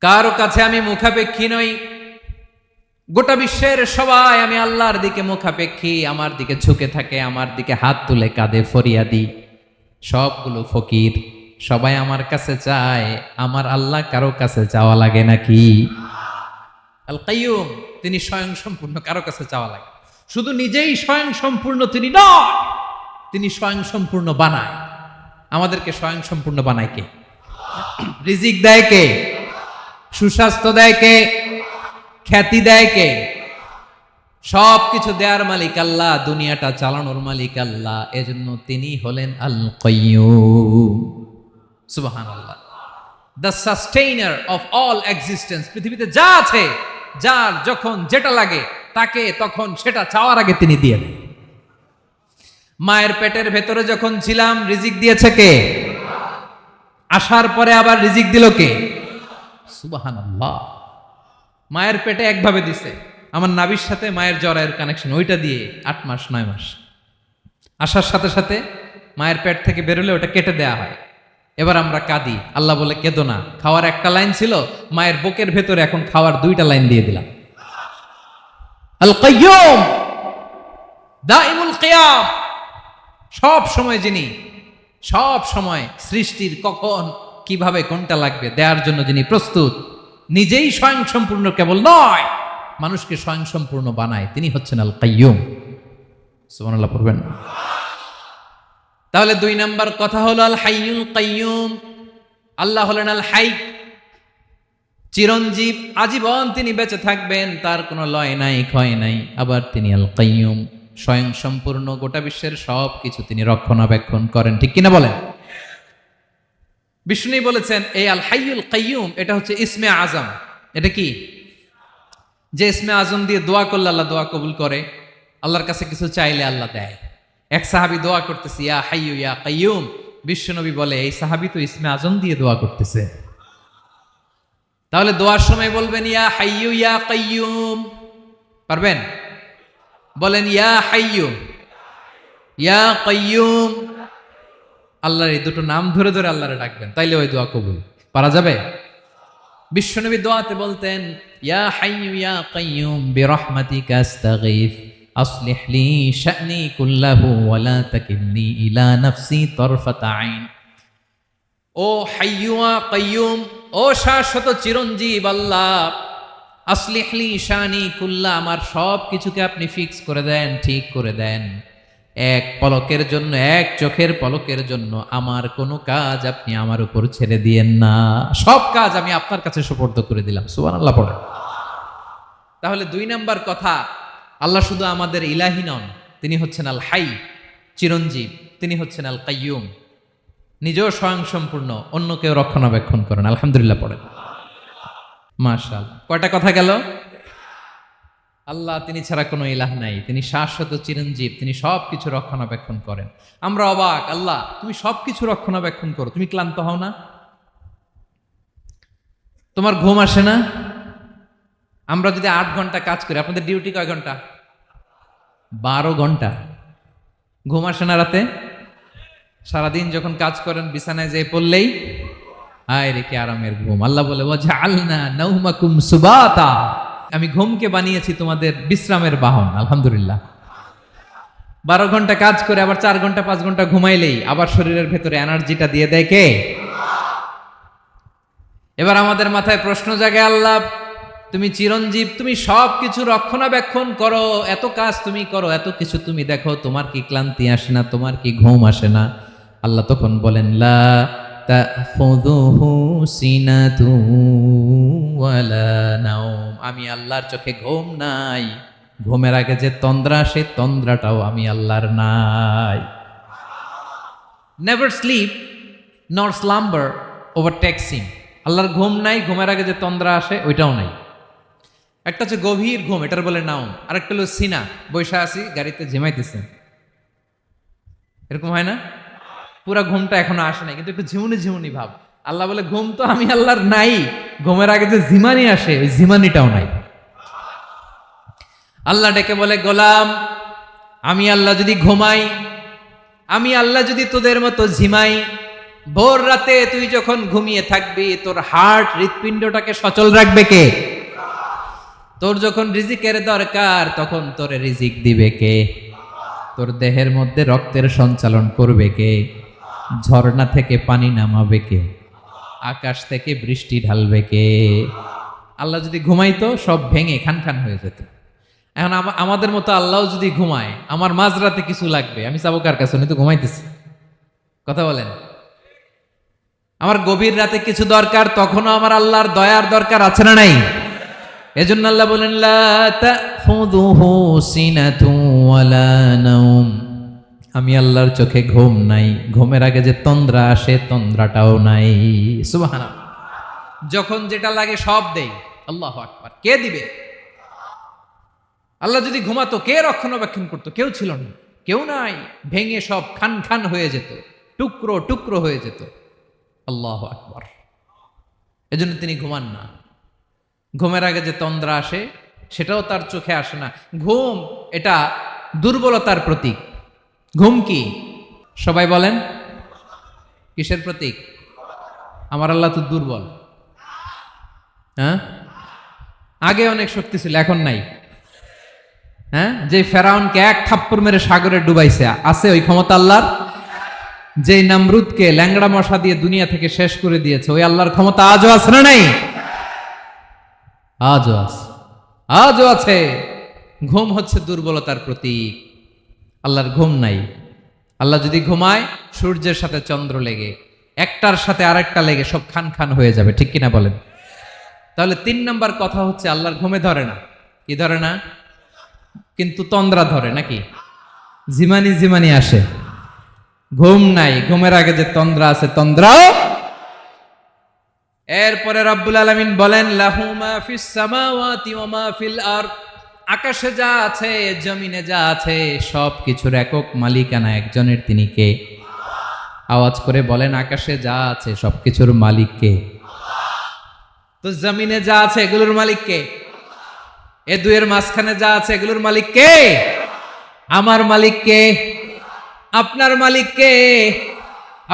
কারো কাছে আমি মুখাপেক্ষী নই, গোটা বিশ্বের সবাই আমি আল্লাহর দিকে মুখাপেক্ষী, আমার দিকে ঝুঁকে থাকে, আমার দিকে হাত তুলে কাঁধে ফরিয়াদি, সবগুলো ফকির, সবাই আমার কাছে চায়। আমার আল্লাহ কারো কাছে চাওয়া লাগে নাকি? আল কাইয়ুম, তিনি স্বয়ং সম্পূর্ণ, কারো কাছে চাওয়া লাগে। শুধু নিজেই স্বয়ং সম্পূর্ণ তিনি নয়, তিনি স্বয়ং সম্পূর্ণ বানায়। আমাদেরকে স্বয়ং সম্পূর্ণ বানায় কে? রিজিক দেয় কে? সুস্বাস্থ্য দেয় কে? খ্যাতি দেয় কে? সব কিছু দেওয়ার মালিক আল্লাহ, দুনিয়াটা চালানোর মালিক আল্লাহ। এজন্য তিনি হলেন আল কাইয়ুম। সুবহানাল্লাহ। The sustainer of all existence. পৃথিবীতে যা আছে, যার যখন যেটা লাগে তাকে তখন সেটা চাওয়ার আগে তিনি দিয়ে দেন। মায়ের পেটের ভেতরে যখন ছিলাম রিজিক দিয়েছে কে? আসার পরে আবার রিজিক দিল কে? সুবহানাল্লাহ। মায়ের পেটে একভাবে দিছে, আমার নাভির সাথে মায়ের জরায়ের কানেকশন, ওইটা দিয়ে 8 মাস 9 মাস। আসার সাথে সাথে মায়ের পেট থেকে বেরোলে ওটা কেটে দেয়া হয়। এবার আমরা কাঁদি, আল্লাহ বলে কেঁদো না, খাওয়ার একটা লাইন ছিল, মায়ের বুকের ভেতরে এখন খাওয়ার 2টা লাইন দিয়ে দিলাম। আল কাইয়ুম, দাইমুল কিয়াম, সব সময় যিনি, সব সময় সৃষ্টির কখন কিভাবে কোনটা লাগবে দেওয়ার জন্য যিনি প্রস্তুত, নিজেই স্বয়ং সম্পূর্ণ কেবল নয়, মানুষকে স্বয়ং সম্পূর্ণ বানায়, তিনি হচ্ছেন আল কাইয়ুম। সুবহানাল্লাহ পড়বেন। তাহলে 2 নাম্বার কথা হলো আল হাইয়ুল কাইয়ুম। আল্লাহ হলেন আল হাই, চিরঞ্জীব, আজীবন তিনি বেঁচে থাকবেন, তার কোনো লয় নাই ক্ষয় নাই। আবার তিনি আল কাইয়ুম, স্বয়ং সম্পূর্ণ, গোটা বিশ্বের সব কিছু তিনি রক্ষণাবেক্ষণ করেন, ঠিক কিনা বলেন? বিষ্ণু বলেছেন এই আল হাইয়ুল কাইয়ুম এটা হচ্ছে ইসমে আজম। এটা কি? যে ইসমে আজম দিয়ে দোয়া করলে আল্লাহ দোয়া কবুল করে, আল্লাহর কাছে কিছু চাইলে আল্লাহ দেয়। এক সাহাবী দোয়া করতেছে ইয়া হাইয়ু ইয়া কাইয়ুম, বিশ্বনবী বলে এই সাহাবী তো ইসমে আজম দিয়ে দোয়া করতেছে। তাহলে দোয়ার সময় বলবেন ইয়া হাইয়ু ইয়া কাইয়ুম, পারবেন? বলেন ইয়া হাইয়ু ইয়া কাইয়ুম। আল্লাহর এই দুটো নাম ধরে ধরে আল্লাহরে ডাকবেন, তাইলে ওই দোয়া কবুল। পারা যাবে? বিশ্বনবী দোয়াতে বলতেন ইয়া হাইয়ু ইয়া কাইয়ুম বিরহমাতিকা আস্তাগীথ আসলিহ লি শা'নি কুল্লাহু ওয়া লা তাকিলনি ইলা নাফসি তারফাতা আইন। ও হাইয়ু ওয়া কাইয়ুম, ও শাশ্বত চিরঞ্জীব আল্লাহ, আসলিহ লি শা'নি কুল্লা, আমার সব কিছুকে আপনি ফিক্স করে দেন, ঠিক করে দেন। এক পলকের জন্য, এক চোখের পলকের জন্য আমার কোনো কাজ আপনি আমার উপর ছেড়ে দিয়েন না, সব কাজ আমি আপনার কাছে সুপর্দ করে দিলাম। সুবহানাল্লাহ পড়ে। তাহলে 2 নাম্বার কথা, আল্লাহ শুধু আমাদের ইলাহি নন, তিনি হচ্ছেন আল হাই, চিরঞ্জীব, তিনি হচ্ছেন আল কাইয়ুম, নিজেও স্বয়ং সম্পূর্ণ, অন্যকেও রক্ষণাবেক্ষণ করেন। আলহামদুলিল্লাহ পড়েন। মাশাআল্লাহ। কয়টা কথা গেল? আল্লাহ তিনি ছাড়া কোনো ইলাহ নাই, তিনি শাশ্বত চিরঞ্জীব, তিনি সব কিছু রক্ষণাবেক্ষণ করেন। আমরা অবাক, আল্লাহ তুমি সব কিছু রক্ষণাবেক্ষণ করো, তুমি ক্লান্ত হও না? তোমার ঘুম আসে না? আমরা যদি 8 ঘন্টা কাজ করি, আপনাদের ডিউটি কয় ঘন্টা? 12 ঘন্টা। ঘুম আসে না রাতে? সারাদিন যখন কাজ করেন বিছানায় যেয়ে পড়লেই হায় রে কি আরামের ঘুম। আল্লাহ বলে ওয়াজআলনা নাওমাকুম সুবাতা, আমি ঘুমকে বানিয়েছি তোমাদের বিশ্রামের বাহন। আলহামদুলিল্লাহ। 12 ঘন্টা কাজ করে আবার 4 ঘন্টা 5 ঘন্টা ঘুমাইলেই আবার শরীরের ভেতরে এনার্জিটা দিয়ে দেয় কে? এবার আমাদের মাথায় প্রশ্ন জাগে, আল্লাহ তুমি চিরঞ্জীব, তুমি সব কিছু রক্ষণাবেক্ষণ করো, এত কাজ তুমি করো, এত কিছু তুমি দেখো, তোমার কি ক্লান্তি আসে না? তোমার কি ঘুম আসে না? আল্লাহ তখন বলেন লা তাখুযুহু সিনাতু ওয়ালা নাওম, আমি আল্লাহর চোখে ঘুম নাই, ঘুমের আগে যে তন্দ্রা, সে তন্দ্রাটাও আমি আল্লাহর নাই। নেভার স্লিপ নর স্লাম্বার ওভারটেকস হিম, আল্লাহর ঘুম নাই, ঘুমের আগে যে তন্দ্রা আসে ওইটাও নাই। একটা হচ্ছে গভীর ঘুম, এটার বলে নাওম, আর একটা হলো সিনা, বৈশা আছি গাড়িতে ঝিমাইতেছেন, এরকম হয় না? পুরা ঘুমটা এখনো আসে নাই, কিন্তু একটু ঝিমুনি ঝিমুনি ভাব। আল্লাহ বলে ঘুম তো আমি আল্লাহর নাই, ঘুমের আগে যে ঝিমানি আসে ওই ঝিমানিটাও নাই। আল্লাহ ডেকে বলে গোলাম, আমি আল্লাহ যদি ঘুমাই, আমি আল্লাহ যদি তোদের মতো ঝিমাই, ভোর রাতে তুই যখন ঘুমিয়ে থাকবি তোর হার্ট, হৃৎপিণ্ডটাকে সচল রাখবে কে? তোর যখন রিজিকের দরকার তখন তোরে রিজিক দিবে কে? তোর দেহের মধ্যে রক্তের সঞ্চালন করবে কে? ঝর্ণা থেকে পানি নামাবে কে? আকাশ থেকে বৃষ্টি ঢালবে কে? আল্লাহ যদি ঘুমাইতো সব ভেঙে খান খান হয়ে যেত। এখন আমাদের মতো আল্লাহ যদি ঘুমায়, আমার মাঝরাতে কিছু লাগবে, আমি যাবো কার কাছে? উনি তো ঘুমাইতেছি। কথা বলেন। আমার গভীর রাতে কিছু দরকার, তখনও আমার আল্লাহর দয়ার দরকার আছে না নাই? এজন্য আল্লাহ বলেন লা তাখুযুহু সিনাতু ওয়ালা নাওম, আমি আল্লাহর চোখে ঘুম নাই, ঘুমের আগে যে তন্দ্রা আসে তন্দ্রাটাও নাই। সুবহানাল্লাহ। যখন যেটা লাগে সব দেই। আল্লাহু আকবার। কে দিবে? আল্লাহ যদি ঘুমাতো কে রক্ষণাবেক্ষণ করতো? কেউ ছিল না, কেউ নাই, ভেঙে সব খান খান হয়ে যেত, টুকরো টুকরো হয়ে যেত। আল্লাহু আকবার। এজন্য তিনি ঘুমান না। ঘুমের আগে যে তন্দ্রা আসে সেটাও তার চোখে আসে না। ঘুম এটা দুর্বলতার প্রতীক। ঘুম কি? সবাই বলেন কিসের প্রতীক? আমার আল্লাহ তো দুর্বল। হ্যাঁ, আগে অনেক শক্তি ছিল, এখন নাই। হ্যাঁ, যে ফেরাউনকে এক থাপ্পড় মেরে সাগরে ডুবাইছে, আছে ওই ক্ষমতা আল্লাহর? যে নামরুদকে ল্যাংড়া মশা দিয়ে দুনিয়া থেকে শেষ করে দিয়েছে, ওই আল্লাহর ক্ষমতা আজও আছে না নাই? আজও আছে, আজও আছে। ঘুম হচ্ছে দুর্বলতার প্রতীক। আল্লাহর ঘুম নাই। আল্লাহ যদি ঘুমায়, সূর্যের সাথে চন্দ্র লেগে, একটার সাথে আরেকটা লেগে সব খান খান হয়ে যাবে, ঠিক কিনা বলেন? তাহলে 3 নাম্বার কথা হচ্ছে আল্লাহর ঘুমে ধরে না। কি ধরে না? কিন্তু তন্দ্রা ধরে নাকি? জিমানি জিমানি আসে। ঘুম নাই, ঘুমের আগে যে তন্দ্রা আছে, তন্দ্রাও। এরপরে রব্বুল আলামিন বলেন, লাহু মা ফিস সামাওয়াতি ওয়া মা ফিল আরদ, আকাশে যা আছে, জমিনে যা আছে, সব কিছুর একক মালিকানা একজনের। তিনি কে? আওয়াজ করে বলেন, আকাশে যা আছে সবকিছুর মালিক কে? তো জমিনে যা আছে এগুলোর মালিক কে? এ দুয়ের মাঝখানে যা আছে এগুলোর মালিক কে? আমার মালিক কে? আপনার মালিক কে?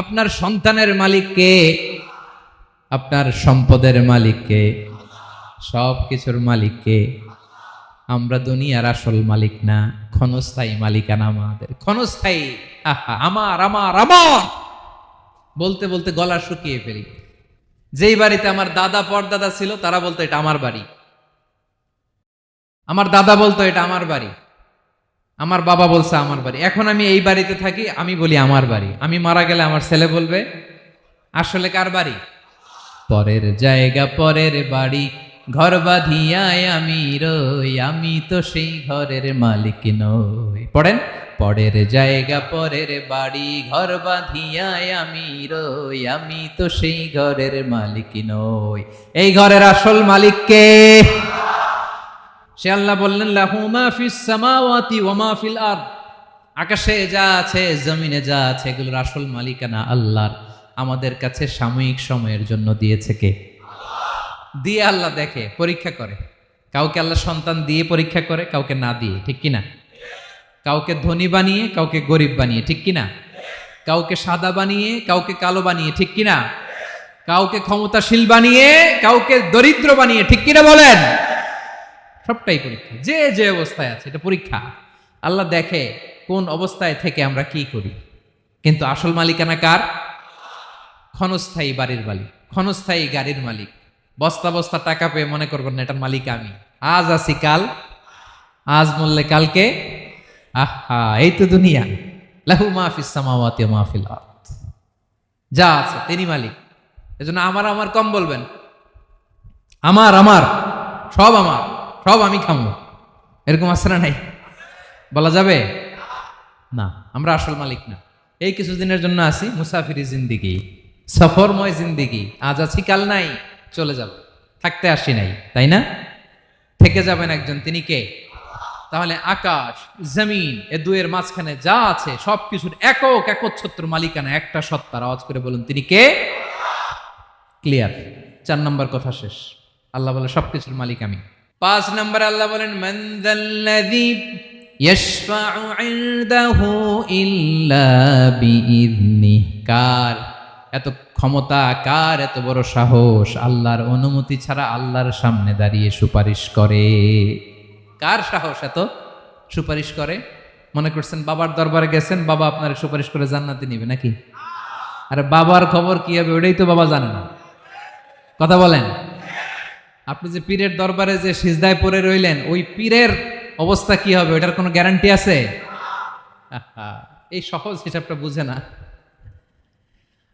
আপনার সন্তানের মালিক কে? আপনার সম্পদের মালিক কে? সব কিছুর মালিক কে? আমরা দুনিয়ার আসল মালিক না, ক্ষণস্থায়ী মালিকানা আমাদের, ক্ষণস্থায়ী। আমার আমার আমার বলতে বলতে গলা শুকিয়ে ফেলি। যেই বাড়িতে আমার দাদা পরদাদা ছিল, তারা বলতো এটা আমার বাড়ি। আমার দাদা বলতো এটা আমার বাড়ি, আমার বাবা বলছে আমার বাড়ি। এখন আমি এই বাড়িতে থাকি, আমি বলি আমার বাড়ি। আমি মারা গেলে আমার ছেলে বলবে আসলে কার বাড়ি? পরের জায়গা পরের বাড়ি, ঘর বাঁধিয়ায় আমি রই, আমি তো সেই ঘরের মালিক নই। পড়েন, পরের জায়গা পরের বাড়ি, ঘর বাঁধিয়ায় আমি রই, আমি তো সেই ঘরের মালিক নই। এই ঘরের আসল মালিক কে? সে আল্লাহ বললেন, লাহু মা ফিস সামাওয়াতি ওয়া মা ফিল আরদ, আকাশে যা আছে, জমিনে যা আছে, এগুলোর আসল মালিকানা আল্লাহর। আমাদের কাছে সাময়িক সময়ের জন্য দিয়েছে কে? দিয়ে আল্লাহ দেখে, পরীক্ষা করে। কাউকে আল্লাহ সন্তান দিয়ে পরীক্ষা করে, কাউকে না দিয়ে, ঠিক কিনা? কাউকে ধনী বানিয়ে, কাউকে গরিব বানিয়ে, ঠিক কিনা? কাউকে সাদা বানিয়ে, কাউকে কালো বানিয়ে, ঠিক কিনা? কাউকে ক্ষমতাশীল বানিয়ে, কাউকে দরিদ্র বানিয়ে, ঠিক কিনা বলেন? সবটাই পরীক্ষা। যে যে অবস্থায় আছে, এটা পরীক্ষা। আল্লাহ দেখে কোন অবস্থায় থেকে আমরা কি করি। কিন্তু আসল মালিকানা কার? ক্ষণস্থায়ী বাড়ির মালিক, ক্ষণস্থায়ী গাড়ির মালিক। বস্তা বস্তা টাকা পেয়ে মনে করবেন না এটার মালিক আমি। আজ আছি কাল, আজ মরলে কালকে। আহা, এই তো দুনিয়া। লাহু মা ফিস সামাওয়াতি ওয়া মা ফিল আরদ, যা আছে তিনি মালিক। এজন্য আমার আমার কম বলবেন। আমার আমার সব আমার, সব আমি খামো, এরকম আছে না নাই? বলা যাবে না। আমরা আসল মালিক না। এই কিছুদিনের জন্য আছি, মুসাফিরি জিন্দিগি, সফরময় জিন্দিগি। আজ আছি কাল নাই, চলে যাব। থাকতে আসি নাই, তাই না? থেকে যাবেন একজন, তিনি কে? তাহলে আকাশ জমিন এ দুয়ের মাঝখানে যা আছে সবকিছুর একক একচ্ছত্র মালিকানা একটা সত্তার। আওয়াজ করে বলুন, তিনি কে? ক্লিয়ার। 4 নম্বর কথা শেষ। আল্লাহ বলে সবকিছুর মালিক আমি। 5 নম্বরে আল্লাহ বলেন, মান যাল্লাযী ইয়াশফাউ ইনদাহু ইল্লা বিইযনিহি, কার এত ক্ষমতা, কার এত বড় সাহস, আল্লাহর অনুমতি ছাড়া আল্লাহর সামনে দাঁড়িয়ে সুপারিশ করে? কার সাহস এত সুপারিশ করে? মনে করছেন বাবার দরবারে গেছেন, বাবা আপনার সুপারিশ করে জান্নাতে নিবে নাকি? আরে বাবার খবর কি হবে ওটাই তো বাবা জানে না। কথা বলেন। আপনি যে পীরের দরবারে যে সিজদায় পড়ে রইলেন, ওই পীরের অবস্থা কি হবে ওটার কোনো গ্যারান্টি আছে? এই সহজ হিসাবটা বুঝে না।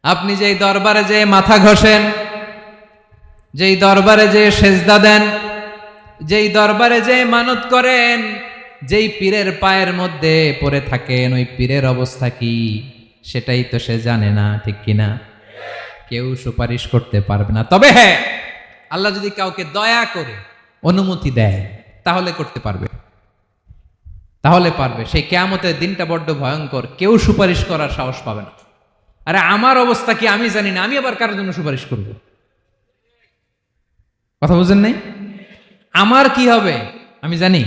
আপনি যেই দরবারে যে মাথা ঘষেন, যেই দরবারে যে সেজদা দেন, যেই দরবারে যে মানত করেন, যেই পীরের পায়ের মধ্যে পড়ে থাকেন, ওই পীরের অবস্থা কি সেটাই তো সে জানে না, ঠিক কিনা? কেউ সুপারিশ করতে পারবে না। তবে হ্যাঁ, আল্লাহ যদি কাউকে দয়া করে অনুমতি দেয় তাহলে করতে পারবে, তাহলে পারবে। সেই কিয়ামতের দিনটা বড্ড ভয়ঙ্কর, কেউ সুপারিশ করার সাহস পাবে না। আরে আমার অবস্থা কি আমি জানি না, আমি আবার কারোর জন্য সুপারিশ করব? কথা বুঝেন নাই? আমার কি হবে আমি জানি,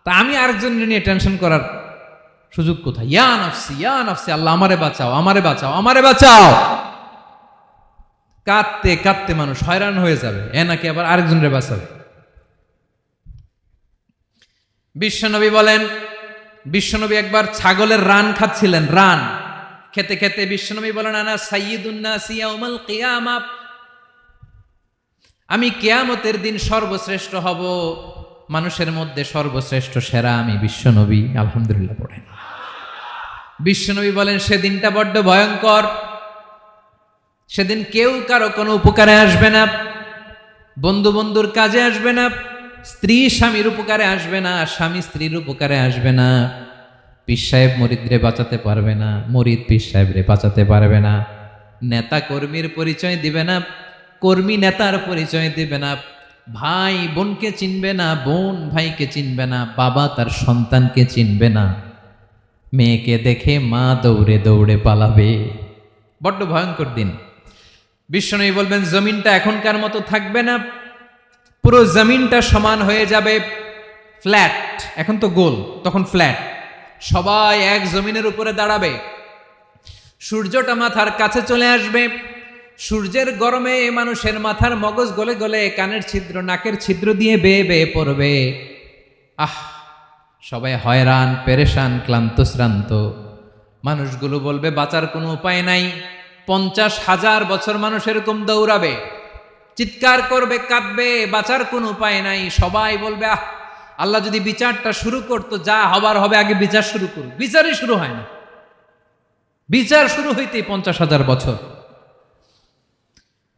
তা আমি আরেকজনের নিয়ে টেনশন করার সুযোগ কোথায়? ইয়া নাফসি, ইয়া নাফসি, আল্লাহ আমারে বাঁচাও, আমারে বাঁচাও, আমারে বাঁচাও। কাঁদতে কাঁদতে মানুষ হয়রান হয়ে যাবে, এ নাকি আবার আরেকজনের বাঁচাবে। বিশ্বনবী বলেন, বিশ্বনবী একবার ছাগলের রান খাচ্ছিলেন, রান খেতে খেতে বিশ্বনবী বলেন, আনা সাইয়্যিদুন নাসি ইয়াউমাল কিয়ামা, আমি কিয়ামতের দিন সর্বশ্রেষ্ঠ হব, মানুষের মধ্যে সর্বশ্রেষ্ঠ সেরা আমি বিশ্বনবী। আলহামদুলিল্লাহ পড়েন। বিশ্বনবী বলেন, সেদিনটা বড্ড ভয়ঙ্কর, সেদিন কেউ কারো কোনো উপকারে আসবে না, বন্ধু বন্ধুর কাজে আসবে না, স্ত্রী স্বামীর উপকারে আসবে না, স্বামী স্ত্রীর উপকারে আসবে না, পীর সাহেব মুরিদরে বাঁচাতে পারবে না, মুরিদ পীর সাহেবরে বাঁচাতে পারবে না, নেতা কর্মীর পরিচয় দিবে না, কর্মী নেতার পরিচয় দিবে না, ভাই বোনকে চিনবে না, বোন ভাইকে চিনবে না, বাবা তার সন্তানকে চিনবে না, মেয়েকে দেখে মা দৌড়ে দৌড়ে পালাবে। বড্ড ভয়ঙ্কর দিন। বিশ্বনবী বলবেন, জমিনটা এখনকার মতো থাকবে না, পুরো জমিনটা সমান হয়ে যাবে, ফ্ল্যাট, এখন তো গোল, তখন ফ্ল্যাট, সবাই এক জমিনের উপরে দাঁড়াবে, সূর্যটা মাথার কাছে চলে আসবে, সূর্যের গরমে মানুষের মাথার মগজ গলে গলে কানের ছিদ্র নাকের ছিদ্র দিয়ে বেয়ে বেয়ে পড়বে। আহ, সবাই হয়রান, পেরেশান, ক্লান্ত শ্রান্ত। মানুষগুলো বলবে বাঁচার কোনো উপায় নাই। 50,000 বছর মানুষ এরকম দৌড়াবে, চিৎকার করবে, কাঁদবে, বাঁচার কোনো উপায় নাই। সবাই বলবে, আহ, আল্লাহ যদি বিচারটা শুরু করতো, যা হবার হবে, আগে বিচার শুরু করুক। বিচারই শুরু হয় না, বিচার শুরু হইতেই 50,000 বছর।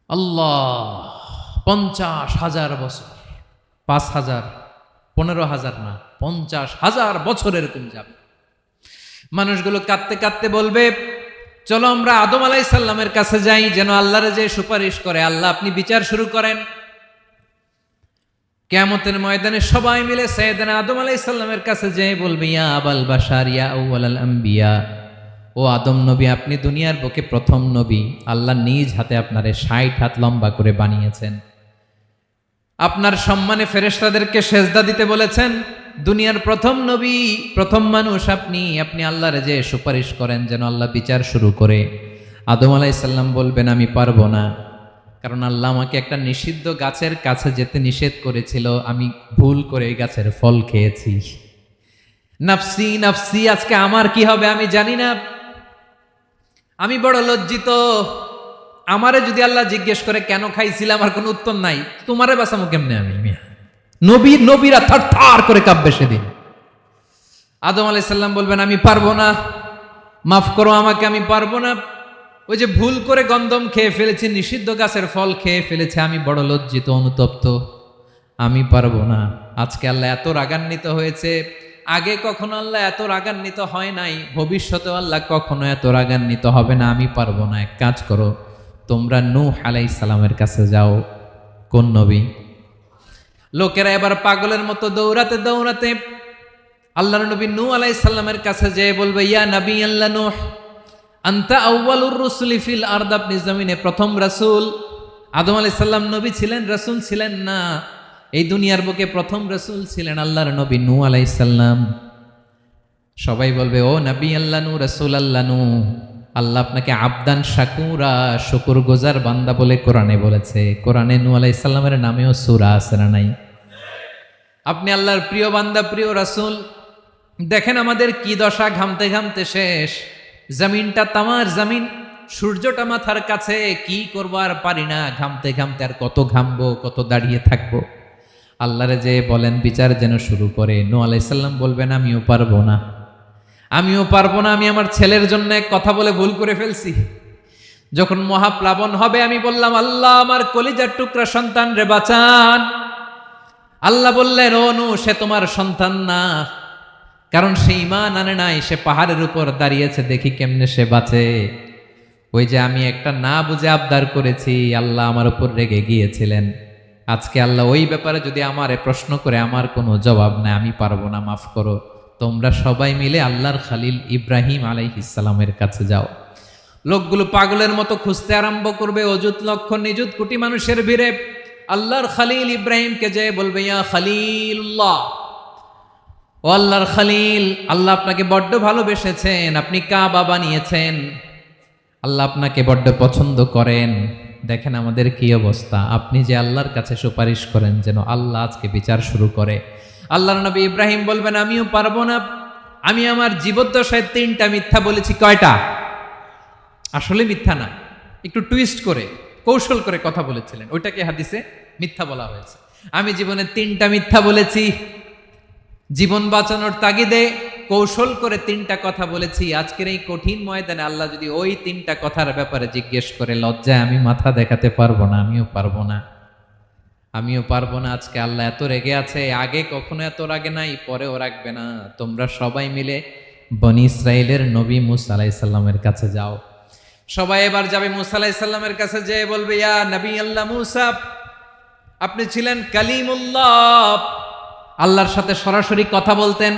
আল্লাহ, 50,000 বছর, 5,000, 15,000 না, 50,000 বছর এরকম যাবে। মানুষগুলো কাঁদতে কাঁদতে বলবে, চলো আমরা আদম আলাইহিস সালামের কাছে যাই, যেন আল্লাহরে যে সুপারিশ করে, আল্লাহ আপনি বিচার শুরু করেন। কিয়ামতের ময়দানে সবাই মিলে সাইয়েদনা আদম আলাইহিস সালামের কাছে যেয়ে বলবে, ইয়া আবাল বাশার ইয়া আউয়ালাল আম্বিয়া, ও আদম নবী, আপনি দুনিয়ার বুকে প্রথম নবী, আল্লাহ নিজ হাতে আপনারে 60 হাত লম্বা করে বানিয়েছেন, আপনার সম্মানে ফেরেশতাদেরকে সেজদা দিতে বলেছেন, দুনিয়ার প্রথম নবী, প্রথম মানুষ আপনি, আপনি আল্লাহরে যে সুপারিশ করেন যেন আল্লাহ বিচার শুরু করে। আদম আলাইহিস সালাম বলবেন, আমি পারবো না, কারণ আল্লাহ আমাকে একটা নিষিদ্ধ গাছের কাছে যেতে নিষেধ করেছিল, আমি ভুল করে এই গাছের ফল খেয়েছি। নাফসি নাফসি, আজকে আমার কি হবে আমি জানি না, আমি বড় লজ্জিত, আমারে যদি আল্লাহ জিজ্ঞেস করে কেন খাইছিলাম, আমার কোনো উত্তর নাই, তোমারে বাঁচামো কেমনে আমি? নবীরা থার থার করে কাঁপবে সেদিন। আদম আলাইহিস সালাম বলবেন, আমি পারবো না, মাফ করো আমাকে, আমি পারবো না, ওই যে ভুল করে গন্ধম খেয়ে ফেলেছি, নিষিদ্ধ গাছের ফল খেয়ে ফেলেছে, আমি বড় লজ্জিত, অনুতপ্ত, আমি পারবো না। আজকে আল্লাহ এত রাগান্বিত হয়েছে, আগে কখনো আল্লাহ এত রাগান্বিত হয় নাই, ভবিষ্যতেও আল্লাহ কখনো এত রাগান্বিত হবে না, আমি পারবো না। এক কাজ করো, তোমরা নূহ আলাইহিস সালামের কাছে যাও। কোন নবী? লোকেরা এবার পাগলের মতো দৌড়াতে দৌড়াতে আল্লাহর নবী নূহ আলাইহিস সালামের কাছে যেয়ে বলবে, ইয়া নবী আল্লাহ নূহ, আনতা আউয়ালুর রুসুলি ফিল আরদ, আপনি জমিনে প্রথম রাসূল। আদম আলাইহিস সালাম নবী ছিলেন, রাসূল ছিলেন না, এই দুনিয়ার বুকে প্রথম রাসূল ছিলেন আল্লাহর নবী নূহ আলাইহিস সালাম। সবাই বলবে, ও নবী আল্লাহ নূহ, রাসূল আল্লাহ নূহ, আল্লাহ আপনাকে আবদান শাকুরা, শুকর গুজার বান্দা বলে কোরআনে বলেছে। কোরআনে নূহ আলাইহিস সালামের নামেও সূরা আছে না নাই? আপনি আল্লাহর প্রিয় বান্দা, প্রিয় রাসূল। দেখেন আমাদের কি দশা, ঘামতে ঘামতে শেষ, জমিনটা তামার জমিন, সূর্যটা মাথার কাছে, কি করবো আর পারি না, ঘামতে ঘামতে আর কত ঘামবো, কত দাঁড়িয়ে থাকবো। আল্লাহরে যে বলেন বিচার যেন শুরু করে। নূহ আলাইহিস সালাম বলবেন, আমিও পারবো না, আমিও পারবো না, আমি আমার ছেলের জন্য এক কথা বলে ভুল করে ফেলছি। যখন মহাপ্লাবন হবে আমি বললাম, আল্লাহ আমার কলিজার টুকরা সন্তান রে বাঁচান। আল্লাহ বললেন, ও নূহ, সে তোমার সন্তান না, কারণ সে ঈমান আনে নাই, সে পাহাড়ের উপর দাঁড়িয়েছে, দেখি কেমনে সে বাঁচে। ওই যে আমি একটা না বুঝে আবদার করেছি, আল্লাহ আমার উপর রেগে গিয়েছিলেন। আজকে আল্লাহ ওই ব্যাপারে যদি আমারে প্রশ্ন করে, আমার কোনো জবাব নাই, আমি পারবো না, মাফ করো। তোমরা সবাই মিলে আল্লাহর খালিল ইব্রাহিম আলাইহিস সালামের কাছে যাও। লোকগুলো পাগলের মতো খুঁজতে আরম্ভ করবে, অযুত লক্ষ নিযুত কোটি মানুষের ভিড়ে আল্লাহর খালিল ইব্রাহিমকে যে বলবে, ইয়া খালিলুল্লাহ, ও আল্লাহর খালিল, আল্লাহ আপনাকে বড্ড ভালোবেসেছেন, আপনি কাবা বানিয়েছেন, আল্লাহ আপনাকে বড্ড পছন্দ করেন। দেখেন আমাদের কি অবস্থা, আপনি যে আল্লাহর কাছে সুপারিশ করেন যেন আল্লাহ আজকে বিচার শুরু করে, আল্লাহর নবী ইব্রাহিম বলবেন আমিও পারবো না, আমি আমার জীবদ্দশায় 3টা মিথ্যা বলেছি। কয়টা? আসলে মিথ্যা না, একটু টুইস্ট করে কৌশল করে কথা বলেছিলেন, ওইটাকে হাদিসে মিথ্যা বলা হয়েছে। আমি জীবনে 3টা মিথ্যা বলেছি, জীবন বাঁচানোর তাগিদে কৌশল করে 3টা কথা বলেছি। আজকের এই কঠিন ময়দানে আল্লাহ যদি ওই 3টা কথার ব্যাপারে জিজ্ঞেস করে, লজ্জায় আমি মাথা দেখাতে পারবো না, আমিও পারবো না, আমিও পারবো না। আজকে আল্লাহ এত রেগে আছে, আগে কখনো এত রাগে নাই, পরেও রাখবে না। তোমরা সবাই মিলে বনি ইসরাইলের নবী মুসা আলাইহিস সালামের কাছে যাও। সবাই এবার যাবে মুসা আলাইহিস সালামের কাছে, যেয়ে বলবে ইয়া নবী আল্লাহ মুসা, আপনি ছিলেন কালিমুল্লাহ, আল্লাহর সাথে সরাসরি কথা বলতেন।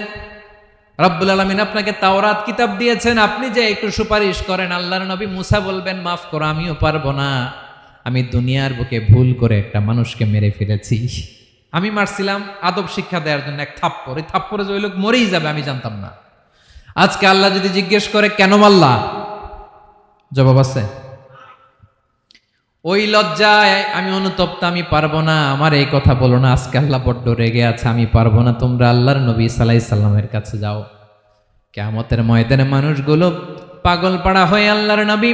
রব্বুল আলামিন আপনাকে তাওরাত কিতাব দিয়েছেন, আপনি যে একটু সুপারিশ করেন। আল্লাহর নবী মুসা বলবেন মাফ করো, আমিও পারবো না, আমি দুনিয়ার বুকে ভুল করে একটা মানুষকে মেরে ফেলেছি। আমি মারছিলাম আদব শিক্ষা দেওয়ার জন্য এক থাপ্পড়, এই থাপ্পড়ে যে ওই লোক মরেই যাবে আমি জানতাম না। আজকে আল্লাহ যদি জিজ্ঞেস করে কেন মারলা, জবাব আছে? ওই লজ্জায় আমি অনুতপ্ত, আমি পারবো না, আমার এই কথা বলো না। আজকে আল্লাহ বড্ড রেগে আছে, আমি পারবো না। তোমরা আল্লাহর নবী ঈসা আলাইহিস সালামের কাছে যাও। কিয়ামতের ময়দানে মানুষগুলো পাগল পাড়া হয়ে আল্লাহর নবী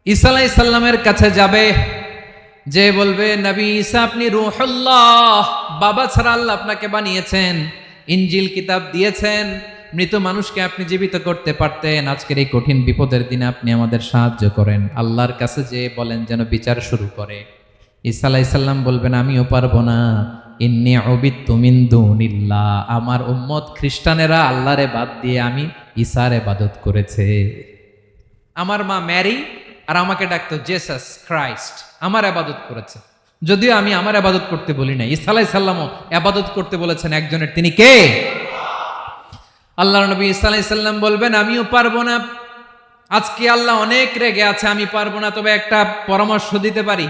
ঈসা আলাইহিস সালামের কাছে যাবে, যে বলবে নবী ঈসা আপনি রূহুল্লাহ, বাবা ছাড়া আল্লাহ আপনাকে বানিয়েছেন, ইনজিল কিতাব দিয়েছেন, মৃত মানুষকে আপনি জীবিত করতে পারতেন। আজকের এই কঠিন বিপদের দিনে আপনি আমাদের সাহায্য করেন। আল্লাহর কাছে যে বলেন যেন বিচার শুরু করে। ঈসা আলাইহিস সালাম বলবেন আমিও পারবো না, ইন্নী উবিদতু মিন দুনিল্লাহ, আমার উম্মত খ্রিস্টানেরা আল্লাহরে বাদ দিয়ে আমি ঈসার ইবাদত করেছে। আমার মা ম্যারি আর আমাকে ডাকতো জেসাস ক্রাইস্ট, আমার ইবাদত করেছে। যদিও আমি আমার ইবাদত করতে বলি না, ঈসা আলাইহিস সালামও ইবাদত করতে বলেছেন একজনের, তিনি কে? আল্লাহর নবী ঈসা আলাইহিস সালাম বলবেন আমিও পারবো না। আজকে আল্লাহ অনেক রেগে আছে, আমি পারবো না, তবে একটা পরামর্শ দিতে পারি,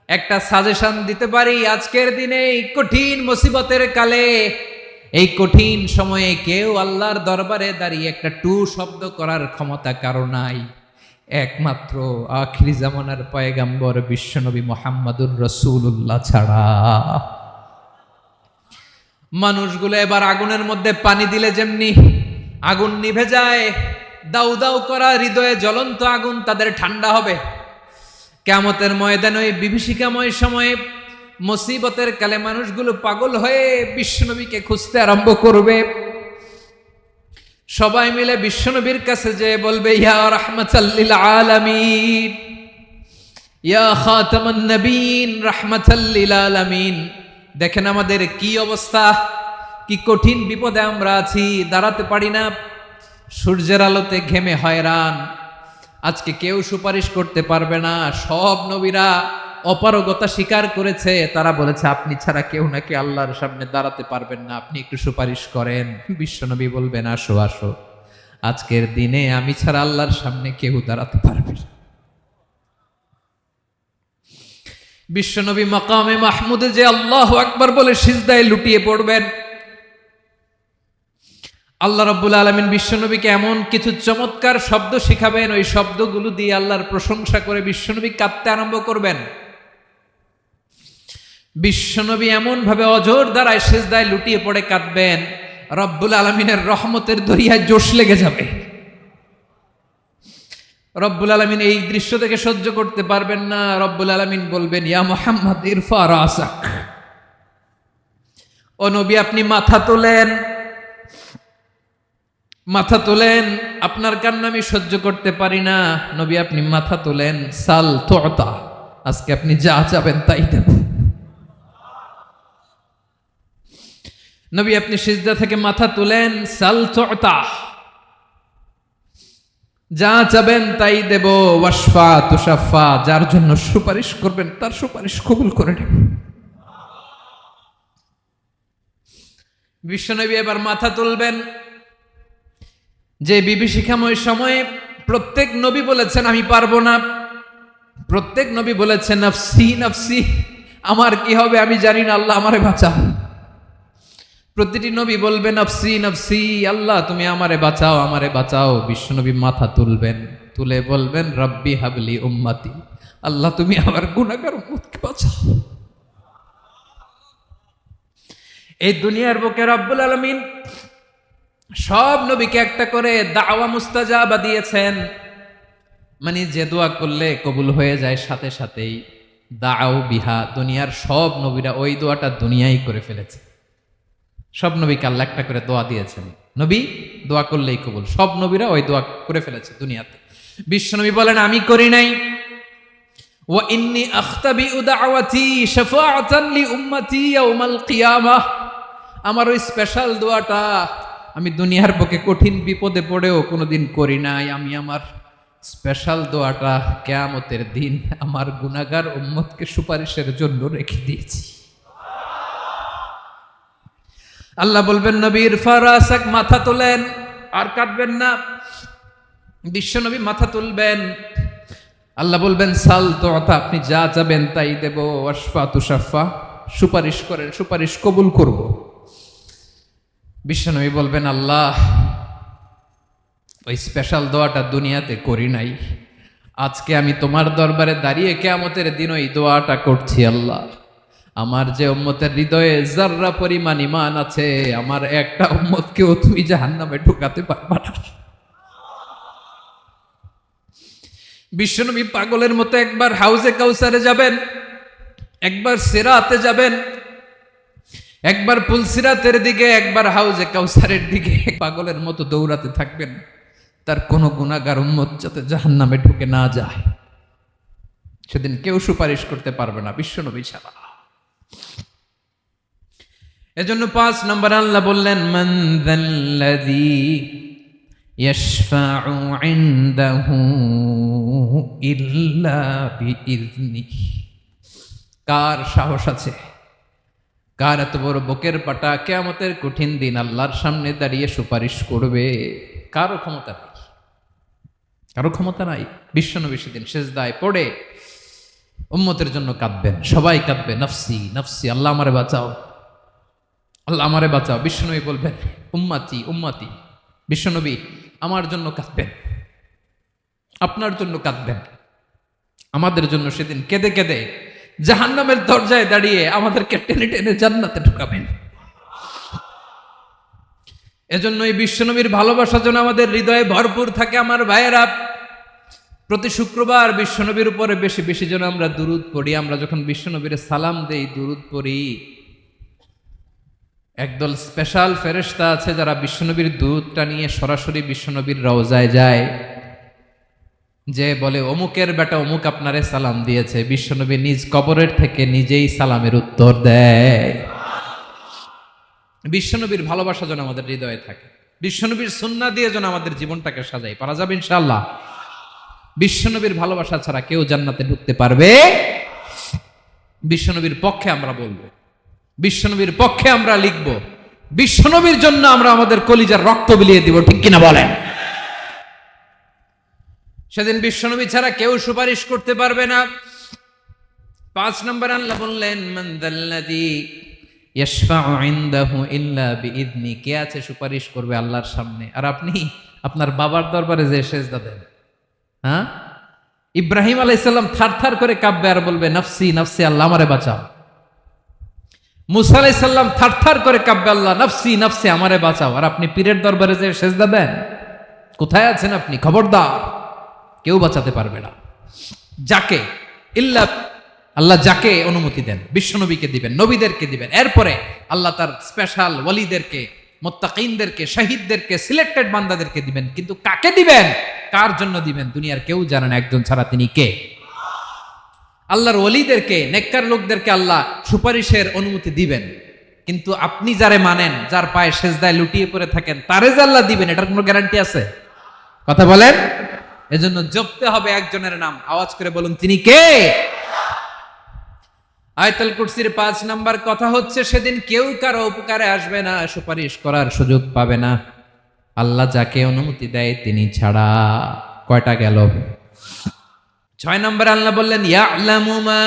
একটা সাজেশন দিতে পারি। আজকের দিনে এই কঠিন মুসিবতের কালে, এই কঠিন সময়ে কেউ আল্লাহর দরবারে দাঁড়িয়ে একটা টু শব্দ করার ক্ষমতা কারো নাই, একমাত্র আখিরি জামানার পয়গাম্বর বিশ্বনবী মুহাম্মদুর রাসূলুল্লাহ ছাড়া। মানুষগুলো এবার আগুনের মধ্যে পানি দিলে যেমনি আগুন নিভে যায়, দাউ দাউ করা হৃদয়ে জ্বলন্ত আগুন তাদের ঠান্ডা হবে। কিয়ামতের ময়দানে ওই বিভীষিকাময় সময়ে মুসিবতের কালে মানুষগুলো পাগল হয়ে বিশ্বনবীকে খুঁজতে আরম্ভ করবে। সবাই মিলে বিশ্বনবীর কাছে যেয়ে বলবে ইয়া রাহমাতাল লিল আলামিন, ইয়া খাতামান নবীন, রাহমাতাল লিল আলামিন। দেখেন আমাদের কি অবস্থা, কি কঠিন বিপদে আমরা আছি, দাঁড়াতে পারি না, সূর্যের আলোতে ঘেমে হয়রান। আজকে কেউ সুপারিশ করতে পারবে না। সব নবীরা অপারগতা স্বীকার করেছে, তারা বলেছে আপনি ছাড়া কেউ নাকি আল্লাহর সামনে দাঁড়াতে পারবেন না, আপনি একটু সুপারিশ করেন। বিশ্বনবী বলবেন আসো আসো, আজকের দিনে আমি ছাড়া আল্লাহর সামনে কেউ দাঁড়াতে পারবে না। বিশ্বনবী মাকামে মাহমুদে যে আল্লাহু আকবার বলে সিজদায় লুটিয়ে পড়বেন, আল্লাহ রাব্বুল আলামিন বিশ্বনবীকে এমন কিছু চমৎকার শব্দ শিখাবেন, ওই শব্দগুলো দিয়ে আল্লাহর প্রশংসা করে বিশ্বনবী কাঁদতে আরম্ভ করবেন। বিশ্বনবী এমন ভাবে অজর দ্বারায় সিজদায় লুটিয়ে পড়ে কাঁদবেন, রব্বুল আলামিনের রহমতের দরিয়ায় জোশ লেগে যাবে। রব্বুল আলামিন এই দৃশ্য থেকে সহ্য করতে পারবেন না। রব্বুল আলামিন বলবেন ইয়া মুহাম্মদ ইরফা রাসাক, ও নবী আপনি মাথা তোলেন, মাথা তোলেন, আপনার কান্না আমি সহ্য করতে পারি না। নবী আপনি মাথা তোলেন, সাল তুতা, আজকে আপনি যা চাবেন তাই দেব। নবী আপনি সিজদা থেকে মাথা তুলেন, সাল তুতা, যা চাবেন তাই দেব। ওয়াশফা তুশাফা, যার জন্য সুপারিশ করবেন তার সুপারিশ কবুল করে নেব। বিশ্বনবী এবার মাথা তুলবেন। যে বিভীষিকাময় সময়ে প্রত্যেক নবী বলেছেন আমি পারবো না, প্রত্যেক নবী বলেছেন নফসি নফসি, আমার কি হবে আমি জানি না, আল্লাহ আমারে বাঁচাও। প্রতিটি নবী বলবে নফসি নফসি, আল্লাহ তুমি আমারে বাঁচাও, আমারে বাঁচাও। বিশ্বনবী মাথা তুলবেন, তুলে বলবেন রব্বি হাবলি উম্মতি, আল্লাহ তুমি আমার গুনাহগার উম্মতকে বাঁচাও। এই দুনিয়ার বুকে রব্বুল আলামিন সব নবীকে একটা করে দাওয়া মুস্তাজাবা দিয়েছেন, মানে যে দোয়া করলে কবুল হয়ে যায় সাথে সাথেই। দাও বিহা, দুনিয়ার সব নবীরা ওই দোয়াটা দুনিয়ায় করে ফেলেছে। সব নবীকে আল্লাহ একটা করে দোয়া দিয়েছেন, নবী দোয়া করলেই কবুল। সব নবীরা ওই দোয়া করে ফেলেছে দুনিয়াতে। বিশ্বনবী বলেন আমি করি নাই। ওয়া ইন্নী আখতাবিউ দাওয়াতি শাফাআতান লি উম্মতি ইয়াউমাল কিয়ামাহ, আমার ওই স্পেশাল দোয়াটা আমি দুনিয়ার বুকে কঠিন বিপদে পড়েও কোনোদিন করি নাই। আমি আমার স্পেশাল দোয়াটা কিয়ামতের দিন আমার গুনাহগার উম্মতকে সুপারিশের জন্য রেখে দিয়েছি। আল্লাহ বলবেন নবীর ফারাসাক, মাথা তোলেন, আর কাটবেন না। বিশ্বনবী মাথা তুলবেন, আল্লাহ বলবেন সাল তোতা, আপনি যা চাবেন তাই দেব। ওয়াশফা তুশাফা, সুপারিশ করেন, সুপারিশ কবুল করব। বিশ্বনবী বলবেন আল্লাহ ওই স্পেশাল দোয়াটা দুনিয়াতে করি নাই, আজকে আমি তোমার দরবারে দাঁড়িয়ে কিয়ামতের দিন ওই দোয়াটা করছি। আল্লাহ আমার যে উম্মতের হৃদয়ে যাররা পরিমাণ ঈমান আছে, আমার একটা উম্মতকেও তুই জাহান্নামে ঢুকাতে পারবা না। বিশ্বনবী পাগলের মতো একবার হাউজে কাউসারে যাবেন, একবার সিরাতে যাবেন, একবার পুলসিরাতের দিকে, একবার হাউজে কাউসারের দিকে, পাগলের মতো দৌড়াতে থাকবেন, তার কোনো গুনাহগার উম্মত যাতে জাহান্নামে ঢুকে না যায়। সেদিন কেউ সুপারিশ করতে পারবে না বিশ্বনবী ছাড়া। এজন্য 5 নম্বর আল্লাহ বললেন মান যাল্লাযী ইয়াশফাউ ইনদাহু ইল্লা বিইযনিহি, কার সাহস আছে, কার এত বড় বুকের পাটা কিয়ামতের কঠিন দিন আল্লাহর সামনে দাঁড়িয়ে সুপারিশ করবে? কারো ক্ষমতা নাই, কারো ক্ষমতা নাই। বিশ্বনবী সেদিন সিজদায় পড়ে উম্মতের জন্য কাঁদবেন, সবাই কাঁদবে, নফসি নফসি, আল্লাহ আমারে বাঁচাও, আল্লাহ আমারে বাঁচাও। বিশ্বনবী বলবেন উম্মতি উম্মতি। বিশ্বনবী আমার জন্য কাঁদবেন, আপনার জন্য কাঁদবেন, আমাদের জন্য সেদিন কেঁদে কেঁদে জাহান্নামের দরজায় দাঁড়িয়ে আমাদেরকে টেনে টেনে জান্নাতে ঢুকাবেন। এজন্য এই বিশ্বনবীর ভালোবাসা যেন আমাদের হৃদয়ে ভরপুর থাকে। আমার ভাইয়েরা, প্রতি শুক্রবার বিশ্বনবীর উপরে বেশি বেশি যেন আমরা দুরূদ পড়ি। আমরা যখন বিশ্বনবীর সালাম দেই, দুরূদ পড়ি, একদল স্পেশাল ফেরেশতা আছে যারা বিশ্বনবীর দুধটা নিয়ে সরাসরি বিশ্বনবীর রওজায় যায়, যে বলে অমুকের বেটা অমুক আপনারে সালাম দিয়েছে। বিশ্বনবী নিজ কবরের থেকে নিজেই সালামের উত্তর দেয়। বিশ্বনবীর ভালোবাসা যেন আমাদের হৃদয়ে থাকে, বিশ্বনবীর সুন্নাহ দিয়ে যেন আমাদের জীবনটাকে সাজাই, পারা যাবে ইনশাআল্লাহ। বিশ্বনবীর ভালোবাসা ছাড়া কেউ জান্নাতে ঢুকতে পারবে? বিশ্বনবীর পক্ষে আমরা বলবো, বিশ্বনবীর পক্ষে আমরা লিখব, বিশ্বনবীর জন্য আমরা আমাদের কলিজার রক্ত বিলিয়ে দিব, ঠিক কিনা বলেন? সেদিন বিশ্বনবী ছাড়া কেউ সুপারিশ করতে পারবে না। 5 নম্বর আল্লাহ বললেন মান যাল্লাযী ইয়াশফাউ ইনদাহু ইল্লা বিইযনি, কে আছে সুপারিশ করবে আল্লাহর সামনে? আর আপনি আপনার বাবার দরবারে যে সেজদা দেন, হ্যাঁ, ইব্রাহিম আলাইহিস সালাম থারথার করে কাঁপবে আর বলবে নফসি নফসি, আল্লাহ আমারে বাঁচাও। মুসা আলাইহিস সালাম থারথার করে কাঁপবে, আল্লাহ নফসি নফসি, আমারে বাঁচাও। আর আপনি পীরের দরবারে যে সেজদা দেন, কোথায় আছেন আপনি? খবরদার, কেউ বাঁচাতে পারবে না। যাকে ইল্লা, আল্লাহ যাকে অনুমতি দেন, বিশ্বনবীকে দিবেন, নবীদেরকে দিবেন, এরপরে আল্লাহ তার স্পেশাল ওয়ালিদেরকে, মুত্তাকিনদেরকে, শহীদদেরকে, সিলেক্টেড বান্দাদেরকে দিবেন। কিন্তু কাকে দিবেন, কার জন্য দিবেন, দুনিয়ার কেউ জানে না একজন ছাড়া, তিনি কে? আল্লাহর ওয়ালিদেরকে, নেককার লোকদেরকে আল্লাহ সুপারিশের অনুমতি দিবেন। কিন্তু আপনি যারে মানেন, যার পায়ে সেজদায় লুটিয়ে পড়ে থাকেন, তারে যে আল্লাহ দিবেন, এটার কোনো গ্যারান্টি আছে? কথা বলেন। এজন্য জপতে হবে একজনের নাম, আওয়াজ করে বলুন তিনি কে? আয়াতুল কুরসির 5 নাম্বার কথা হচ্ছে সেদিন কেউ কারো উপকারে আসবে না, সুপারিশ করার সুযোগ পাবে না, আল্লাহ যাকে অনুমতি দেয় তিনি ছাড়া। কয়টা গেল? 6 নম্বর আল্লাহ বললেন ইয়ালামু মা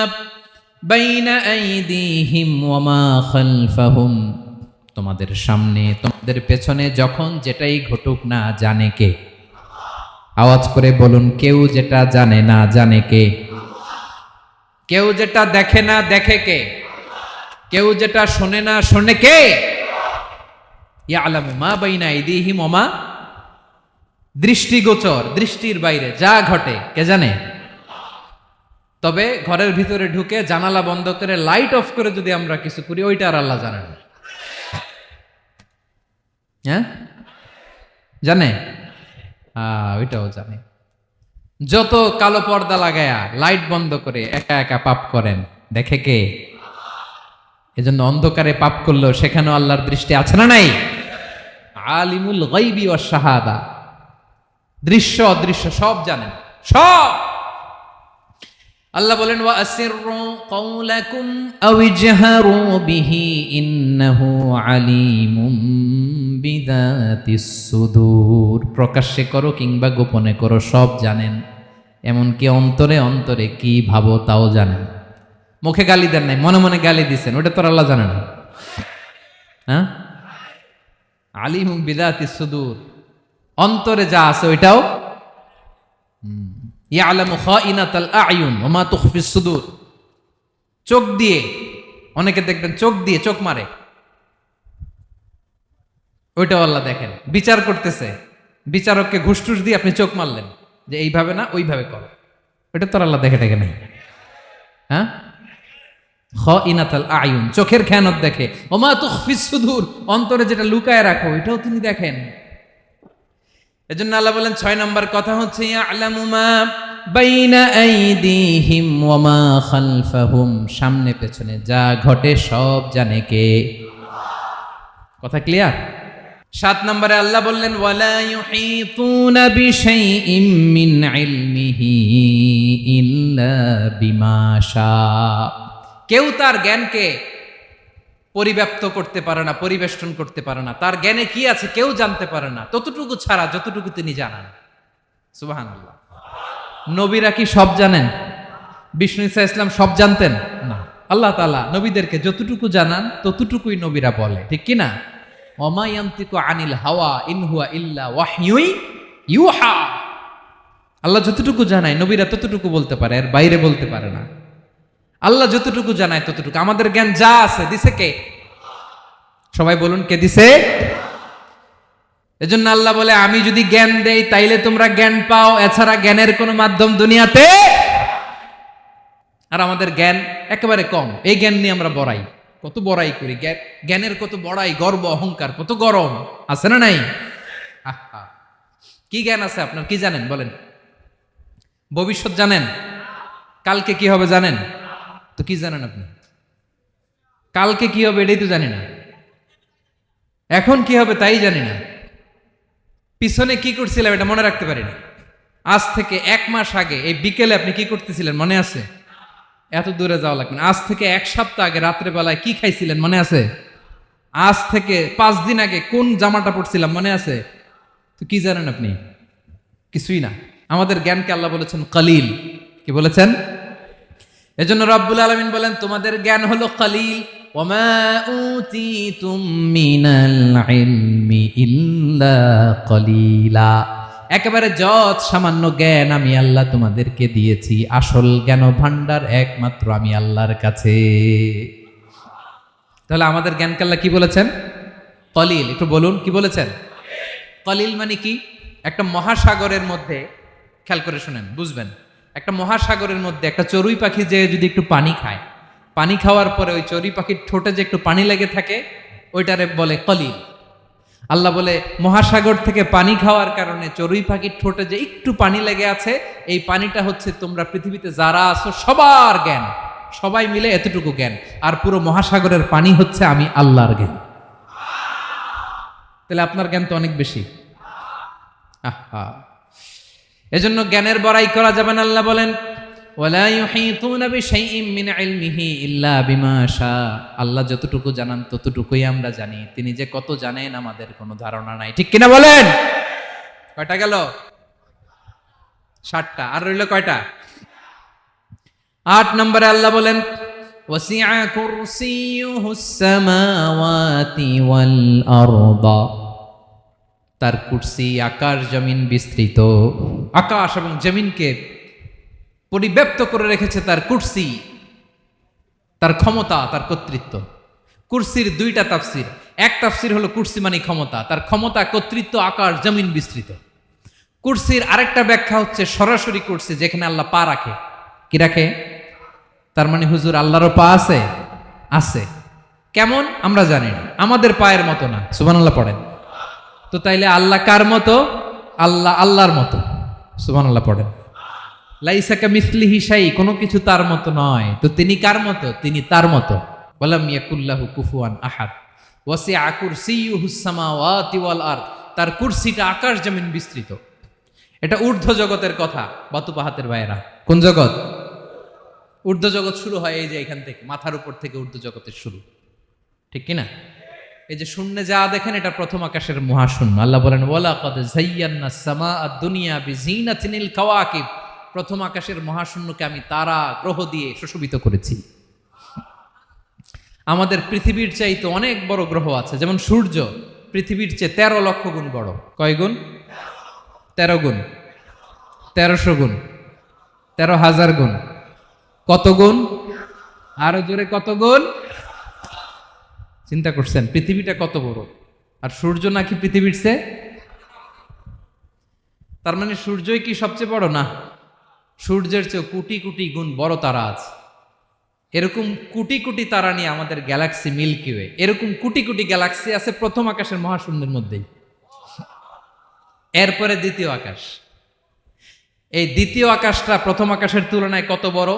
বাইনা আইদিহিম ওয়া মা খালফাহুম, তোমাদের সামনে তোমাদের পেছনে যখন যেটাই ঘটুক না জানে কে? আওয়াজ করে বলুন, কেউ যেটা জানে না জানে কে? কেউ যেটা দেখে না দেখে কে? কেউ যেটা শোনে না, শোনে কে? ইয়ালামু মা বাইনা আইদিহিম ওয়া মা, দৃষ্টিগোচর, দৃষ্টির বাইরে যা ঘটে কে জানে? তবে ঘরের ভিতরে ঢুকে জানালা বন্ধ করে লাইট অফ করে যদি আমরা কিছু করি, ওইটা আর আল্লাহ জানে না। হ্যাঁ, জানে? ওইটাও জানে। যত কালো পর্দা লাগায়া লাইট বন্ধ করে একা একা পাপ করেন, দেখে কে? এজন্য অন্ধকারে পাপ করলেও সেখানেও আল্লাহর দৃষ্টি আছে না নাই? আলিমুল গাইবি ওয়াশ শাহাদা, দৃশ্য অদৃশ্য সব জানেন, সব। আল্লাহ বলেন, ওয়া আসিররু কাওলাকুম আও ইজহারু বিহি ইন্নাহু আলিমুম বিযাতিস সুদূর। প্রকাশ্যে করো কিংবা গোপনে করো, সব জানেন। এমনকি অন্তরে অন্তরে কি ভাবো তাও জানেন। মুখে গালি দেন নাই, মনে মনে গালি দিছেন, ওটা তো আল্লাহ জানে না? হ্যাঁ, আলিমুম বিযাতিস সুদূর, অন্তরে যা আছে ওইটাও। ইয়ালামু খাইনাতাল আয়ুন ওয়া মা তুখফিস সুদূর। চোখ দিয়ে, অনেকে দেখবেন চোখ দিয়ে চোখ মারে, ওইটাও আল্লাহ দেখেন। বিচার করতেছে, বিচারককে ঘুষ টুস দিয়ে আপনি চোখ মারলেন যে এইভাবে না ওইভাবে করো, ওইটা তো আল্লাহ দেখে দেখে নাই? হ্যাঁ, খাইনাতাল আয়ুন, চোখের খেয়ানত দেখে। ওয়া মা তুখফিস সুদূর, অন্তরে যেটা লুকায় রাখো ওইটাও তিনি দেখেন। এজন্য আল্লাহ বলেন 6 নম্বর কথা হচ্ছে ইয়ালামু মা বাইনা আইদিহিম ওয়া মা খালফাহুম, সামনে পেছনে যা ঘটে সব জানে কে? কথা ক্লিয়ার? 7 নম্বরে আল্লাহ বললেন, ওয়ালা ইউহিতুনা বিশাইইম মিন ইলমিহি ইল্লা বিমা শা। কেউ তার জ্ঞানকে পরিব্যাপ্ত করতে পারে না, পরিবেষ্টন করতে পারে না। তার জ্ঞানে কি আছে কেউ জানতে পারে না, ততটুকু ছাড়া যতটুকু তিনি জানান। সুবহানাল্লাহ। নবীরা কি সব জানেন? বিষ্ণু ঈসা ইসলাম সব জানতেন না। আল্লাহ তাআলা নবীদেরকে যতটুকু জানান ততটুকুই নবীরা বলে, ঠিক কি না? ওয়া মা ইয়ানতিকু আনিল হাওয়া ইন হুয়া ইল্লা ওয়াহয়ুন ইউহা। আল্লাহ যতটুকু জানায় নবীরা ততটুকু বলতে পারে, এর বাইরে বলতে পারে না। আল্লাহ যতটুকু জানায় ততটুকু। আমাদের জ্ঞান যা আছে দিছে কে? সবাই বলুন, কে দিছে? এজন্য আল্লাহ বলে, আমি যদি জ্ঞান দেই তাইলে তোমরা জ্ঞান পাও, এছাড়া জ্ঞানের কোনো মাধ্যম দুনিয়াতে। আর আমাদের জ্ঞান একেবারে কম, এই জ্ঞান নিয়ে আমরা বড়াই, কত বড়াই করি, জ্ঞানের কত বড়াই, গর্ব অহংকার, কত গরম আছে না নাই? কি জ্ঞান আছে আপনার? কি জানেন বলেন? ভবিষ্যৎ জানেন? কালকে কি হবে জানেন? তো কি জানেন আপনি? কালকে কি হবে এটাই তো জানি না, এখন কি হবে তাই জানি না, পিছনে কি করছিলাম এটা মনে রাখতে পারি না। আজ থেকে 1 মাস আগে এই বিকেলে আপনি কি করতেছিলেন মনে আছে? এত দূরে যাওয়া লাগবে না। আজ থেকে 1 সপ্তাহ আগে রাত্রে বেলায় কি খাইছিলেন মনে আছে? আজ থেকে 5 দিন আগে কোন জামাটা পরছিলাম মনে আছে? তো কি জানেন আপনি? কিছুই না। আমাদের জ্ঞানকে আল্লাহ বলেছেন কলিল। কি বলেছেন? এজন্য রব্বুল আলামিন বলেন, তোমাদের জ্ঞান হলো কলিল। ওয়ামা উতিতুম মিনাল ইলমি ইল্লা কলিলা। একেবারে যত সামান্য জ্ঞান আমি আল্লাহ তোমাদেরকে দিয়েছি, আসল জ্ঞান ভান্ডার একমাত্র আমি আল্লাহর কাছে। তাহলে আমাদের জ্ঞানকে আল্লাহ কি বলেছেন? কলিল। একটু বলুন কি বলেছেন? কলিল মানে কি? একটা মহাসাগরের মধ্যে, খেয়াল করে শুনেন বুঝবেন, একটা মহাসাগরের মধ্যে একটা চড়ুই পাখি যে যদি একটু পানি খায়, পানি খাওয়ার পরে ওই চড়ুই পাখির ঠোঁটে যে একটু পানি লেগে থাকে ওইটারে বলে কলিল। আল্লাহ বলে, মহাসাগর থেকে পানি খাওয়ার কারণে চড়ুই পাখির ঠোঁটে যে একটু পানি লেগে আছে, এই পানিটা হচ্ছে তোমরা পৃথিবীতে যারা আছো সবার জ্ঞান, সবাই মিলে এতটুকু জ্ঞান। আর পুরো মহাসাগরের পানি হচ্ছে আমি আল্লাহর জ্ঞান। তাহলে আপনার জ্ঞান তো অনেক বেশি। এজন্য জ্ঞানের বড়াই করা যাবে না। আল্লাহ বলেন, ওয়ালা ইউহিতুনা বিশাইইম মিন ইলমিহি ইল্লা বিমা শা। আল্লাহ যতটুকু জানান ততটুকুই আমরা জানি, তিনি যে কত জানেন আমাদের কোনো ধারণা নাই, ঠিক কিনা বলেন? কয়টা গেল? 7টা। আর রইল কয়টা? 8 নম্বরে আল্লাহ বলেন, ওয়াসিআ কুরসিয়ুহুস সামাওয়াতি ওয়াল আরদা। তার কুরসি আকাশ জমিন বিস্তৃত, আকাশ এবং জমিনকে পরিব্যাপ্ত করে রেখেছে তার কুরসি, তার ক্ষমতা, তার কর্তৃত্ব। কুরসির দুইটা তাফসির। এক তাফসির হলো কুরসি মানে ক্ষমতা, তার ক্ষমতা, কর্তৃত্ব, আকাশ জমিন বিস্তৃত। কুরসির আরেকটা ব্যাখ্যা হচ্ছে সরাসরি কুরসি, যেখানে আল্লাহ পা রাখে। কি রাখে? তার মানে হুজুর আল্লাহরও পা আছে? আছে। কেমন আমরা জানি না, আমাদের পায়ের মতো না। সুবহানাল্লাহ পড়েন। তো তাইলে আল্লাহ কার মতো? আল্লাহ আল্লাহর মতো। সুবহানাল্লাহ পড়েন। লাইসা কামিসলিহি শাই, কোনো কিছু তার মতো নয়। তো তিনি কার মতো? তিনি তার মতো। ওয়ালাম ইয়াকুল্লাহু কুফুয়ান আহাদ। ওয়াসিআ কুরসিয়ুহুস সামাওয়াতি ওয়াল আরদ, তার কুরসিটা আকাশ জমিন বিস্তৃত। এটা ঊর্ধ্ব জগতের কথা বাতুপাহাতের ভাইয়েরা। কোন জগৎ? ঊর্ধ্ব জগৎ শুরু হয় এই যে এখান থেকে, মাথার উপর থেকে ঊর্ধ্ব জগতের শুরু, ঠিক কিনা? এই যে শূন্যে যা দেখেন এটা প্রথম আকাশের মহাশূন্য। আল্লাহ বলেন ওয়ালাকাদ যায়্যানাস সামাআদ দুনিয়া বিজিনাতিনিল কাওয়াকিব, প্রথম আকাশের মহাশূন্যকে আমি তারা গ্রহ দিয়ে সুশোভিত করেছি। আমাদের পৃথিবীর চাইতে অনেক বড় গ্রহ আছে, যেমন সূর্য পৃথিবীর চেয়ে 13 লক্ষ গুণ বড়। কয় গুণ? 13 গুণ, 1300 গুণ, 13,000 গুণ। কত গুণ? আরো জোরে কত গুণ? চিন্তা করছেন পৃথিবীটা কত বড়, আর সূর্য নাকি পৃথিবীর চেয়ে? তার মানে সূর্যই কি সবচেয়ে বড়? না, সূর্যের চেয়ে কোটি কোটি গুণ বড় তারা আছে। এরকম কোটি কোটি তারা নিয়ে আমাদের গ্যালাক্সি মিল্কি ওয়ে, এরকম কোটি কোটি গ্যালাক্সি আছে প্রথম আকাশের মহাশূন্যের মধ্যেই। এরপরে দ্বিতীয় আকাশ। এই দ্বিতীয় আকাশটা প্রথম আকাশের তুলনায় কত বড়?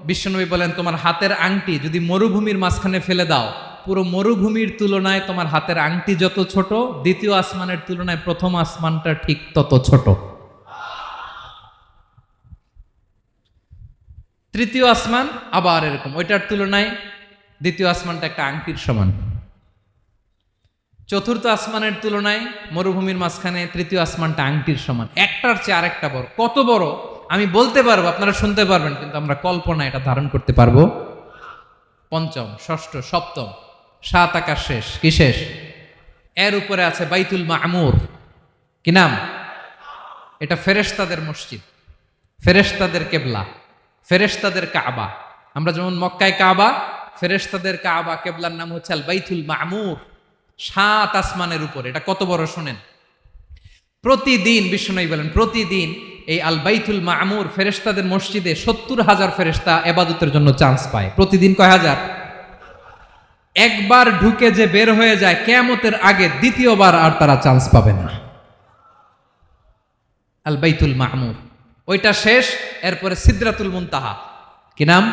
বিশ্বনবী বলেন তোমার হাতের আংটি যদি মরুভূমির মাঝখানে ফেলে দাও, পুরো মরুভূমির তুলনায় তোমার হাতের আংটি যত ছোট, দ্বিতীয় আসমানের তুলনায় প্রথম আসমানটা ঠিক তত ছোট। তৃতীয় আসমান আবার এরকম, ওইটার তুলনায় দ্বিতীয় আসমানটা একটা আংটির সমান। চতুর্থ আসমানের তুলনায় মরুভূমির মাঝখানে তৃতীয় আসমানটা আংটির সমান। একটার চেয়ে আরেকটা বড়। কত বড় আমি বলতে পারবো, আপনারা শুনতে পারবেন, কিন্তু আমরা কল্পনা এটা ধারণ করতে পারবো? পঞ্চম, ষষ্ঠ, সপ্তম, 7 আকাশ শেষ। কি শেষ? এর উপরে আছে বাইতুল মামুর। কি নাম? এটা ফেরেশতাদের মসজিদ, ফেরেশতাদের কেবলা, ফেরেশতাদের কাবা। আমরা যেমন মক্কায় কাবা, ফেরেশতাদের কাবা কেবলার নাম হচ্ছে আল বাইতুল মামুর। 7 আসমানের উপর। এটা কত বড় শোনেন। প্রতিদিন বিশ্বনবী বলেন প্রতিদিন এই আল বাইতুল মামুর ফেরেশতাদের মসজিদে 70,000 ফেরেশতা ইবাদতের জন্য চান্স পায়। প্রতিদিন কয় হাজার? একবার ঢুকে যে বের হয়ে যায় কিয়ামতের আগে দ্বিতীয়বার আর তারা চান্স পাবে না। আল বাইতুল মামুর ওইটা শেষ। এরপরে সিদরাতুল মুনতাহা। কি নাম?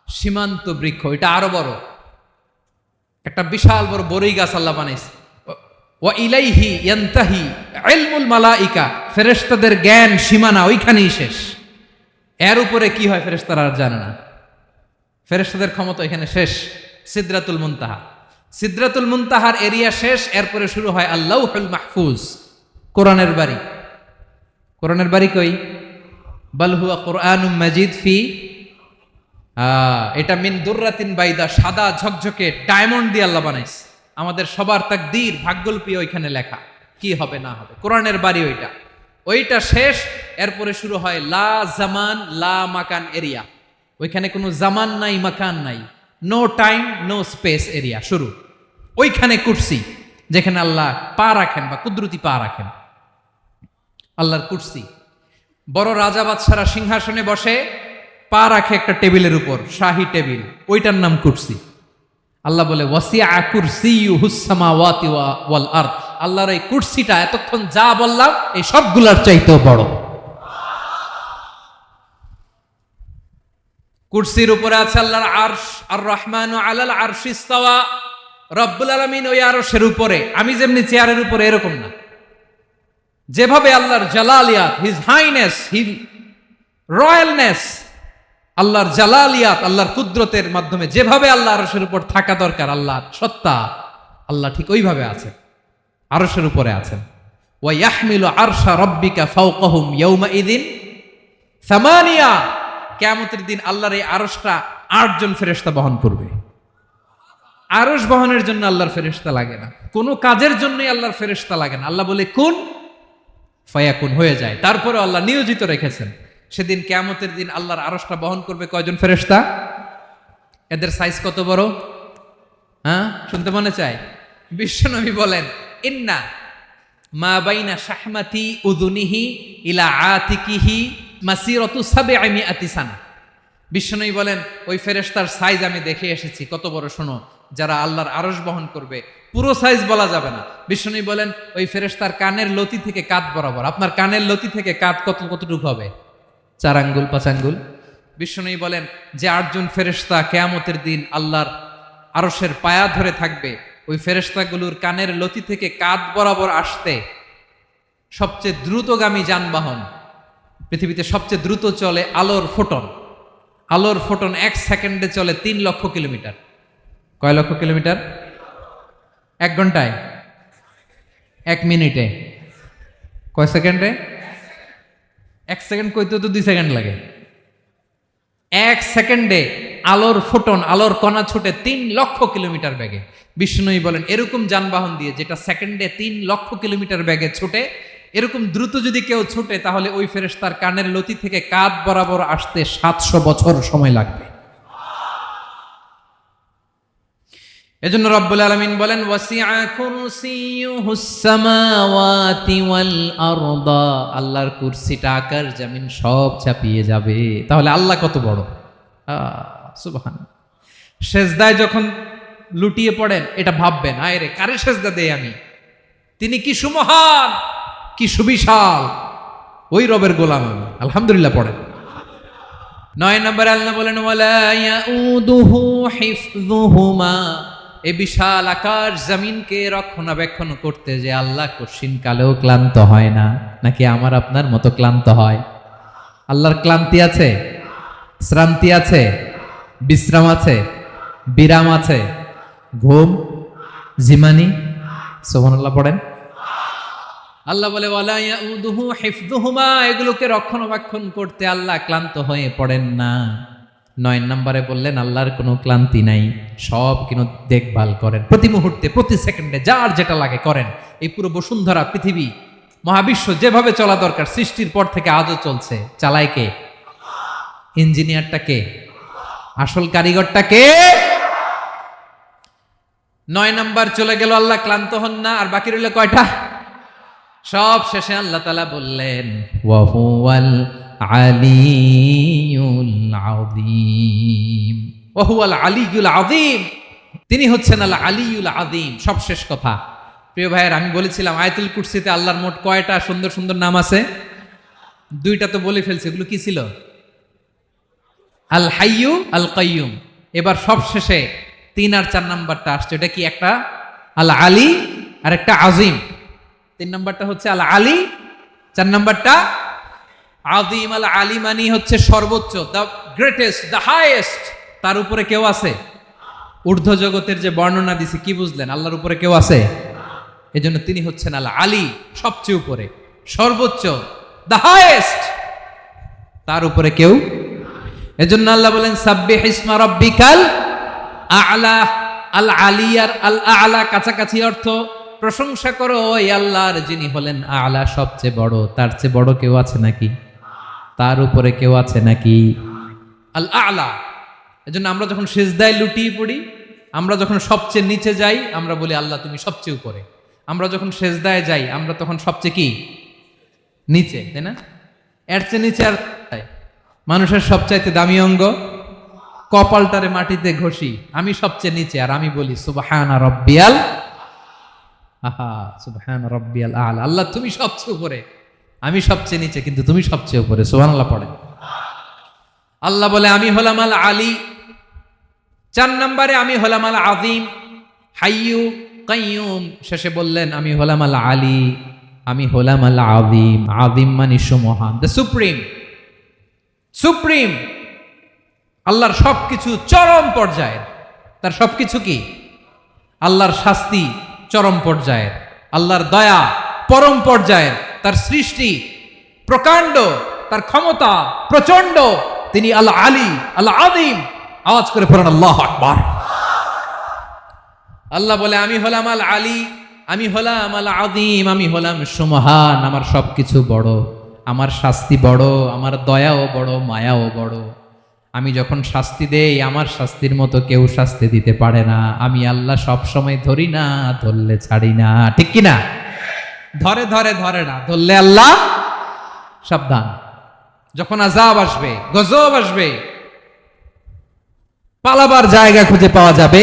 সীমান্ত বৃক্ষ। এটা আরো বড়, একটা বিশাল বড় বড়ই গাছ আল্লাহ বানাইছে। ওয়া ইলাইহি ইয়ানতাহি ইলমুল মালাইকা, ফেরেশতাদের জ্ঞান সীমানা ওইখানেই শেষ। এর উপরে কি হয় ফেরেশতারা আর জানে না। ফেরেশতাদের ক্ষমতা এখানে শেষ। সিদরাতুল মুনতাহা, সিদরাতুল মুনতাহার এরিয়া শেষ। এরপরে শুরু হয় আল্লাহুল মাহফুজ, কোরআনের বাড়ি। কোরআনের বাড়ি কই? বাল হুয়া কুরআনুম মাজিদ ফি, এটা মিন দুররাতিন বাইদা, সাদা ঝকঝকে ডায়মন্ড দিয়ে আল্লাহ বানাইছে। আমাদের সবার তাকদীর ভাগ্যলিপি ওইখানে লেখা, কি হবে না হবে। কোরআনের বাড়ি ওইটা। ওইটা শেষ। এরপরে শুরু হয় লা জামান লা মাকান এরিয়া। ওইখানে কোনো জামান নাই, মাকান নাই, no time no space area শুরু। ওইখানে কুরসি, যেখানে আল্লাহ পা রাখেন বা কুদরতি পা রাখেন। আল্লাহর কুরসি। বড় রাজা বাদশারা সিংহাসনে বসে পা রাখে একটা টেবিলের উপর, শাহী টেবিল, ওইটার নাম কুরসি। আল্লাহ বলে ওয়াসিআ কুরসিয়ুহুস সামাওয়াতি ওয়াল আরদ, আল্লাহর এই কুরসিটা এতক্ষণ যা বললাম এই সবগুলোর চাইতেও বড়। কুরসির উপরে আছে আল্লাহর আরশ। আর রহমানু আলাল আরশি ইস্তাওয়া, রব্বুল আলামিন ওই আরশের উপরে। আমি যেমনি চেয়ারের উপরে এরকম না, যেভাবে আল্লাহর জালালিয়াত, হিজ হাইনেস, হিজ রয়্যালনেস, আল্লাহর জালালিয়াত, আল্লাহর কুদরতের মাধ্যমে যেভাবে আল্লাহ আরশের উপর থাকা দরকার, আল্লাহর সত্তা, আল্লাহ ঠিক ওইভাবে আছেন, আরশের উপরে আছেন। ওয়া ইয়াহমিলু আরশা রাব্বিকা ফাওকাহুম ইয়াওমাইযিন সামানিয়া, কিয়ামতের দিন আল্লাহর এই আরশটা 8 জন ফেরেশতা বহন করবে। আরশ বহনের জন্য আল্লাহর ফেরেশতা লাগে না, কোনো কাজের জন্যই আল্লাহর ফেরেশতা লাগে না। আল্লাহ বলে কুন ফায়াকুন, হয়ে যায়। তারপরে আল্লাহ নিয়োজিত রেখেছেন। সেদিন কিয়ামতের দিন আল্লাহর আরশটা বহন করবে কয়জন ফেরেশতা? এদের সাইজ কত বড়? হ্যাঁ, শুনতে মনে চায়? বিশ্বনবী বলেন, ইন্না মা বাইনা শাহমাতি উযুনিহি ইলা আতিকিহি মাসিরাতু সাবঈমিআতি সানা। বিশ্বনবী বলেন, ওই ফেরেশতার সাইজ আমি দেখে এসেছি কত বড়, শোনো, যারা আল্লাহর আরশ বহন করবে, পুরো সাইজ বলা যাবে না। বিশ্বনবী বলেন, ওই ফেরেশতার কানের লতি থেকে কাঁধ বরাবর। আপনার কানের লতি থেকে কাঁধ কতটুকু হবে? 4 আঙ্গুল 5 আঙ্গুল। বিশ্বনবী বলেন যে 8 জন ফেরেশতা কিয়ামতের দিন আল্লাহর আরশের পায়া ধরে থাকবে, ওই ফেরেশতাগুলোর কানের লতি থেকে কাঁধ বরাবর আসতে সবচেয়ে দ্রুতগামী যানবাহন, পৃথিবীতে সবচেয়ে দ্রুত চলে আলোর ফোটন। আলোর ফোটন 1 সেকেন্ডে চলে 3 লক্ষ কিলোমিটার। কয় লক্ষ কিলোমিটার? 1 ঘন্টায়? 1 মিনিটে? কয় সেকেন্ডে? 1 সেকেন্ড কইতে তো 2 সেকেন্ড লাগে। 1 সেকেন্ডে আলোর ফোটন, আলোর কণা ছুটে 3 লক্ষ কিলোমিটার বেগে। বিষ্ণুই বলেন, এরকম যানবাহন দিয়ে যেটা সেকেন্ডে 3 লক্ষ কিলোমিটার বেগে ছুটে, এরকম দ্রুত যদি কেউ ছুটে, তাহলে ওই ফেরেশতার কানের লতি থেকে কাঁধ বরাবর আসতে 700 বছর সময় লাগবে। এজন্য রব্বুল আলামিন বলেন, ওয়াসিআ কুরসিয়ুহুস সামাওয়াতি ওয়াল আরদা, আল্লাহর কুরসিটা আকাশ জমিন সব চাপিয়ে যাবে। তাহলে আল্লাহ কত বড়! সুবহানাল্লাহ। সেজদায় যখন লুটিয়ে পড়েন, এটা ভাববেন, আয় রে, কারে সেজদা দেই আমি? তিনি কি সুমহান, কি সুবিশাল, ওই রবের গোলাম আমি। আলহামদুলিল্লাহ পড়েন। 9 নম্বরে আল্লাহ বলেন, ওয়ালা ইয়াউদুহু হিফযুহুমা, এই বিশাল আকাশ জমিনকে রক্ষণাবেক্ষণ করতে যে আল্লাহ কঠিন কালেও ক্লান্ত হয় না। নাকি আমার আপনার মতো ক্লান্ত হয়? আল্লাহর ক্লান্তি আছে? শ্রান্তি আছে? বিশ্রাম আছে? বিরাম আছে? ঘুম, জিমানি? সুবহানাল্লাহ পড়েন। আল্লাহ বলে, ওয়ালা ইয়াউদুহু হিফযুহুমা, এগুলোকে রক্ষণাবেক্ষণ করতে আল্লাহ ক্লান্ত হয়ে পড়েন না। 9 নম্বরে বললেন, আল্লাহর কোনো ক্লান্তি নাই, সব কিন্তু দেখভাল করেন, প্রতি মুহূর্তে প্রতি সেকেন্ডে যার যেটা লাগে করেন। এই পুরো বসুন্ধরা, পৃথিবী, মহাবিশ্ব যেভাবে চলা দরকার সৃষ্টির পর থেকে আজও চলছে। চালায় কে? ইঞ্জিনিয়ারটা কে? আসল কারিগরটা কে? 9 নাম্বার চলে গেল, আল্লাহ ক্লান্ত হন না। আর বাকি রইল কয়টা? সব শেষে আল্লাহ তাআলা বললেন, ওয়া হুয়াল আলিয়ুল আযীম, ওয়া হুয়াল আলিয়ুল আযীম, তিনি হচ্ছেন আল আলিয়ুল আযীম। সব শেষ কথা। প্রিয় ভাইয়ের, আমি বলেছিলাম আয়াতুল কুরসিতে আল্লাহর মোট কয়টা সুন্দর সুন্দর নাম আছে? 2টা তো বলে ফেলছে। এগুলো কি ছিল? আল হাইয়ু, আল কাইয়ুম। এবার সব শেষে 3 আর 4 নাম্বারটা আসছে। এটা কি? একটা আল আলী আর একটা আযীম। 3 নাম্বারটা হচ্ছে আল আলী, 4 নাম্বারটা আযীম। আল আলী মানে হচ্ছে সর্বোচ্চ, দ্য গ্রেটেস্ট, দ্য হাইয়েস্ট। তার উপরে কেউ আছে? ঊর্ধ্ব জগতের যে বর্ণনা দিছি, কি বুঝলেন? আল্লাহর উপরে কেউ আছে? এজন্য তিনি হচ্ছেন আল আলী, সবচেয়ে উপরে, সর্বোচ্চ, দ্য হাইয়েস্ট। তার উপরে কেউ। এজন্য আল্লাহ বলেন, সাব্বিহ ইসমা রাব্বিকাল আ'লা। আল আলী আর আল আ'লা কাছাকাছি অর্থ। প্রশংসা করো ওই আল্লাহর, যিনি হলেন আ'লা, সবচেয়ে বড়। তার চেয়ে বড় কেউ আছে নাকি? তার উপরে কেউ আছে নাকি? আল আ'লা। এজন্য আমরা যখন সিজদায় লুটিয়ে পড়ি, আমরা যখন সবচেয়ে নিচে যাই, আমরা বলি আল্লাহ তুমি সবচেয়ে উপরে। আমরা যখন সিজদায় যাই, আমরা তখন সবচেয়ে কি? নিচে, তাই না? এর চেয়ে নিচে আর মানুষের সবচাইতে দামি অঙ্গ কপালটারে মাটিতে ঘষি, আমি সবচেয়ে নিচে, আর আমি বলি সুবহানা রাব্বিয়াল, আহা সুবহানা রাব্বিয়াল আ'লা। আল্লাহ তুমি সবচেয়ে উপরে, আমি সবচেয়ে নিচে, কিন্তু তুমি সবচেয়ে উপরে। সুবহানাল্লাহ পড়েন। আল্লাহ বলে, আমি হলাম আল আলী। 4 নম্বরে আমি হলাম আল আযীম, হাইয়ু কাইয়ুম। শেষে বললেন, আমি হলাম আল আলী, আমি হলাম আল আযীম। আযীম মানে সুমহান, দ্য সুপ্রিম। সুপ্রিম। আল্লাহর সবকিছু চরম পর্যায়ের। তার সবকিছু কি? আল্লাহর শাস্তি চরম পর্যায়ের, আল্লাহর দয়া পরম পর্যায়ের, তার সৃষ্টি প্রকাণ্ড, তার ক্ষমতা প্রচন্ড। তিনি আল আলী, আল আযীম। আওয়াজ করে পড়েন আল্লাহু আকবার। আল্লাহ বলে, আমি হলাম আল আলী, আমি হলাম আল আযীম, আমি হলাম সুমহান। আমার সবকিছু বড়, আমার শাস্তি বড়, আমার দয়াও বড়, মায়াও বড়। আমি যখন শাস্তি দেই আমার শাস্তির মতো কেউ শাস্তি দিতে পারে না। আমি আল্লাহ সব সময় ধরি না, ধরলে ছাড়ি না। ঠিক কি না? ধরে ধরে ধরে না, ধরলে আল্লাহ সাবধান। যখন আযাব আসবে, গজব আসবে, পালাবার জায়গা খুঁজে পাওয়া যাবে।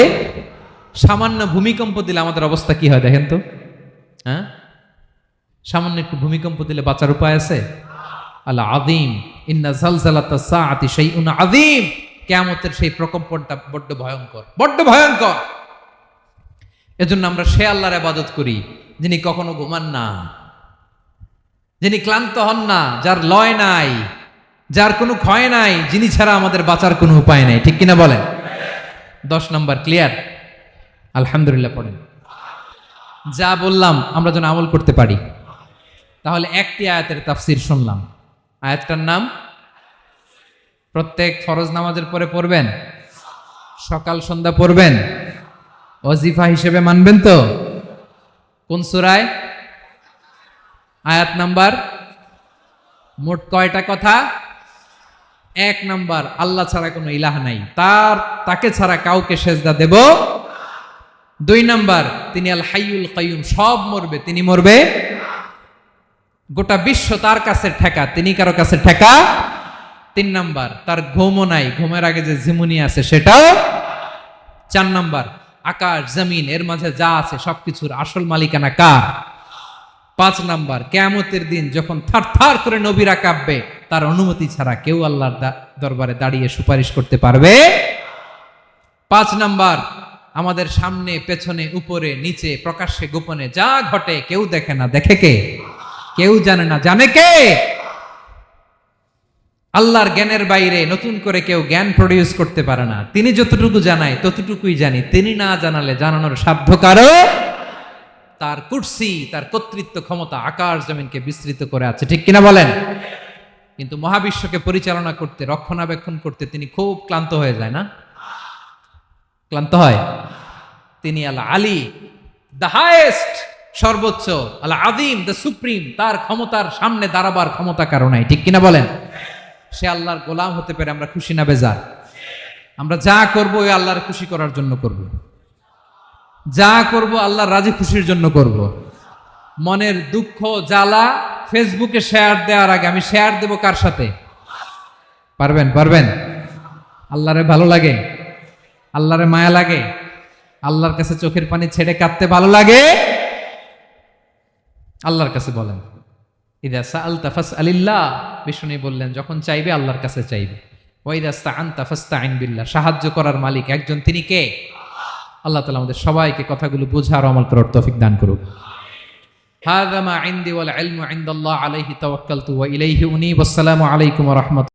সামান্য ভূমিকম্প দিলে আমাদের অবস্থা কি হয় দেখেন তো। হ্যাঁ, সামান্য একটু ভূমিকম্প দিলে বাঁচার উপায় আছে? আল আযীম ইন্না যালজালাতাস সাআতি শাইউন আযীম। কিয়ামতের সেই প্রকম্পনটা বড্ড ভয়ঙ্কর, বড্ড ভয়ঙ্কর। এজন্য আমরা সে আল্লাহর ইবাদত করি যিনি কখনো ঘুমান না, যিনি ক্লান্ত হন না, যার লয় নাই, যার কোনো ক্ষয় নাই, যিনি ছাড়া আমাদের বাঁচার কোনো উপায় নাই। ঠিক কিনা বলেন? 10 নম্বর ক্লিয়ার? আলহামদুলিল্লাহ পড়েন। যা বললাম আমরা যেন আমল করতে পারি। তাহলে একটি আয়াতের তাফসীর শুনলাম। আয়াতটার নাম প্রত্যেক ফরজ নামাজের পরে পড়বেন, সকাল সন্ধ্যা পড়বেন, ওয়াজিফা হিসেবে মানবেন তো? কোন সূরায়? আয়াত নাম্বার? মোট কয়টা কথা? 1 নাম্বার, আল্লাহ ছাড়া কোনো ইলাহ নাই, তাকে ছাড়া কাউকে সেজদা দেব। 2 নাম্বার, তিনি আল হাইয়ুল কাইয়ুম, সব মরবে, তিনি মরবে। গোটা বিশ্ব তার কাছে ঠেকা, তিনি কারো কাছে ঠেকা। 3 নাম্বার, তার ঘুমও নাই, ঘুমের আগে যে ঝিমুনি আছে সেটাও। 4 নাম্বার, আকাশ জমিন এর মাঝে যা আছে সবকিছুর আসল মালিকানা কার? 5 নাম্বার, কিয়ামতের দিন যখন থারথার করে নবীরা কাঁপবে, তার অনুমতি ছাড়া কেউ আল্লাহর দরবারে দাঁড়িয়ে সুপারিশ করতে পারবে। 5 নাম্বার, আমাদের সামনে পেছনে উপরে নিচে প্রকাশ্যে গোপনে যা ঘটে কেউ দেখে না, দেখে কে? কেউ জানে না, জানে কে? আল্লাহর জ্ঞানের বাইরে নতুন করে কেউ জ্ঞান প্রডিউস করতে পারে না। তিনি যতটুকু জানায় ততটুকুই জানি, তিনি না জানালে জানানোর সাধ্য কারো। তার কুরসি, তার কর্তৃত্ব ক্ষমতা আকাশ জমিনকে বিস্তৃত করে আছে। ঠিক কিনা বলেন? কিন্তু মহাবিশ্বকে পরিচালনা করতে, রক্ষণাবেক্ষণ করতে তিনি খুব ক্লান্ত হয়ে যায় না? ক্লান্ত হয়। তিনি আল আলী, দ্য হাইয়েস্ট, সর্বোচ্চ, আল আযীম, দ্য সুপ্রিম, তার ক্ষমতার সামনে দাঁড়াবার ক্ষমতা কারো নাই। ঠিক কিনা বলেন? সে আল্লাহর গোলাম হতে পেরে আমরা খুশি না বেজার? আমরা যা করব ওই আল্লাহর খুশি করার জন্য করব, যা করব আল্লাহর রাজি খুশির জন্য করব। মনের দুঃখ জ্বালা ফেসবুকে শেয়ার দেওয়ার আগে আমি শেয়ার দেব কার সাথে? পারবেন? পারবেন? আল্লাহরে ভালো লাগে, আল্লাহরে মায়া লাগে, আল্লাহর কাছে চোখের পানি ছেড়ে কাঁদতে ভালো লাগে? আল্লাহর কাছে বলেন, ইদা সাআলতা ফাসআলিল্লাহ। বিষ্ণু বললেন যখন চাইবে আল্লাহর কাছে চাইবে। ওয়া ইদা ইসতাআনতা ফাসতাইন বিল্লাহ। সাহায্য করার মালিক একজন, তিনি কে? আল্লাহ তাআলা আমাদের সবাইকে কথাগুলো বোঝার আমল করার তৌফিক দান করুক। হাযা মা ইনদি ওয়াল ইলমু ইনদাল্লাহ আলাইহি তাওয়াক্কালতু ওয়া ইলাইহি উনীব। আসসালামু আলাইকুম ওয়া রাহমাতুল্লাহ।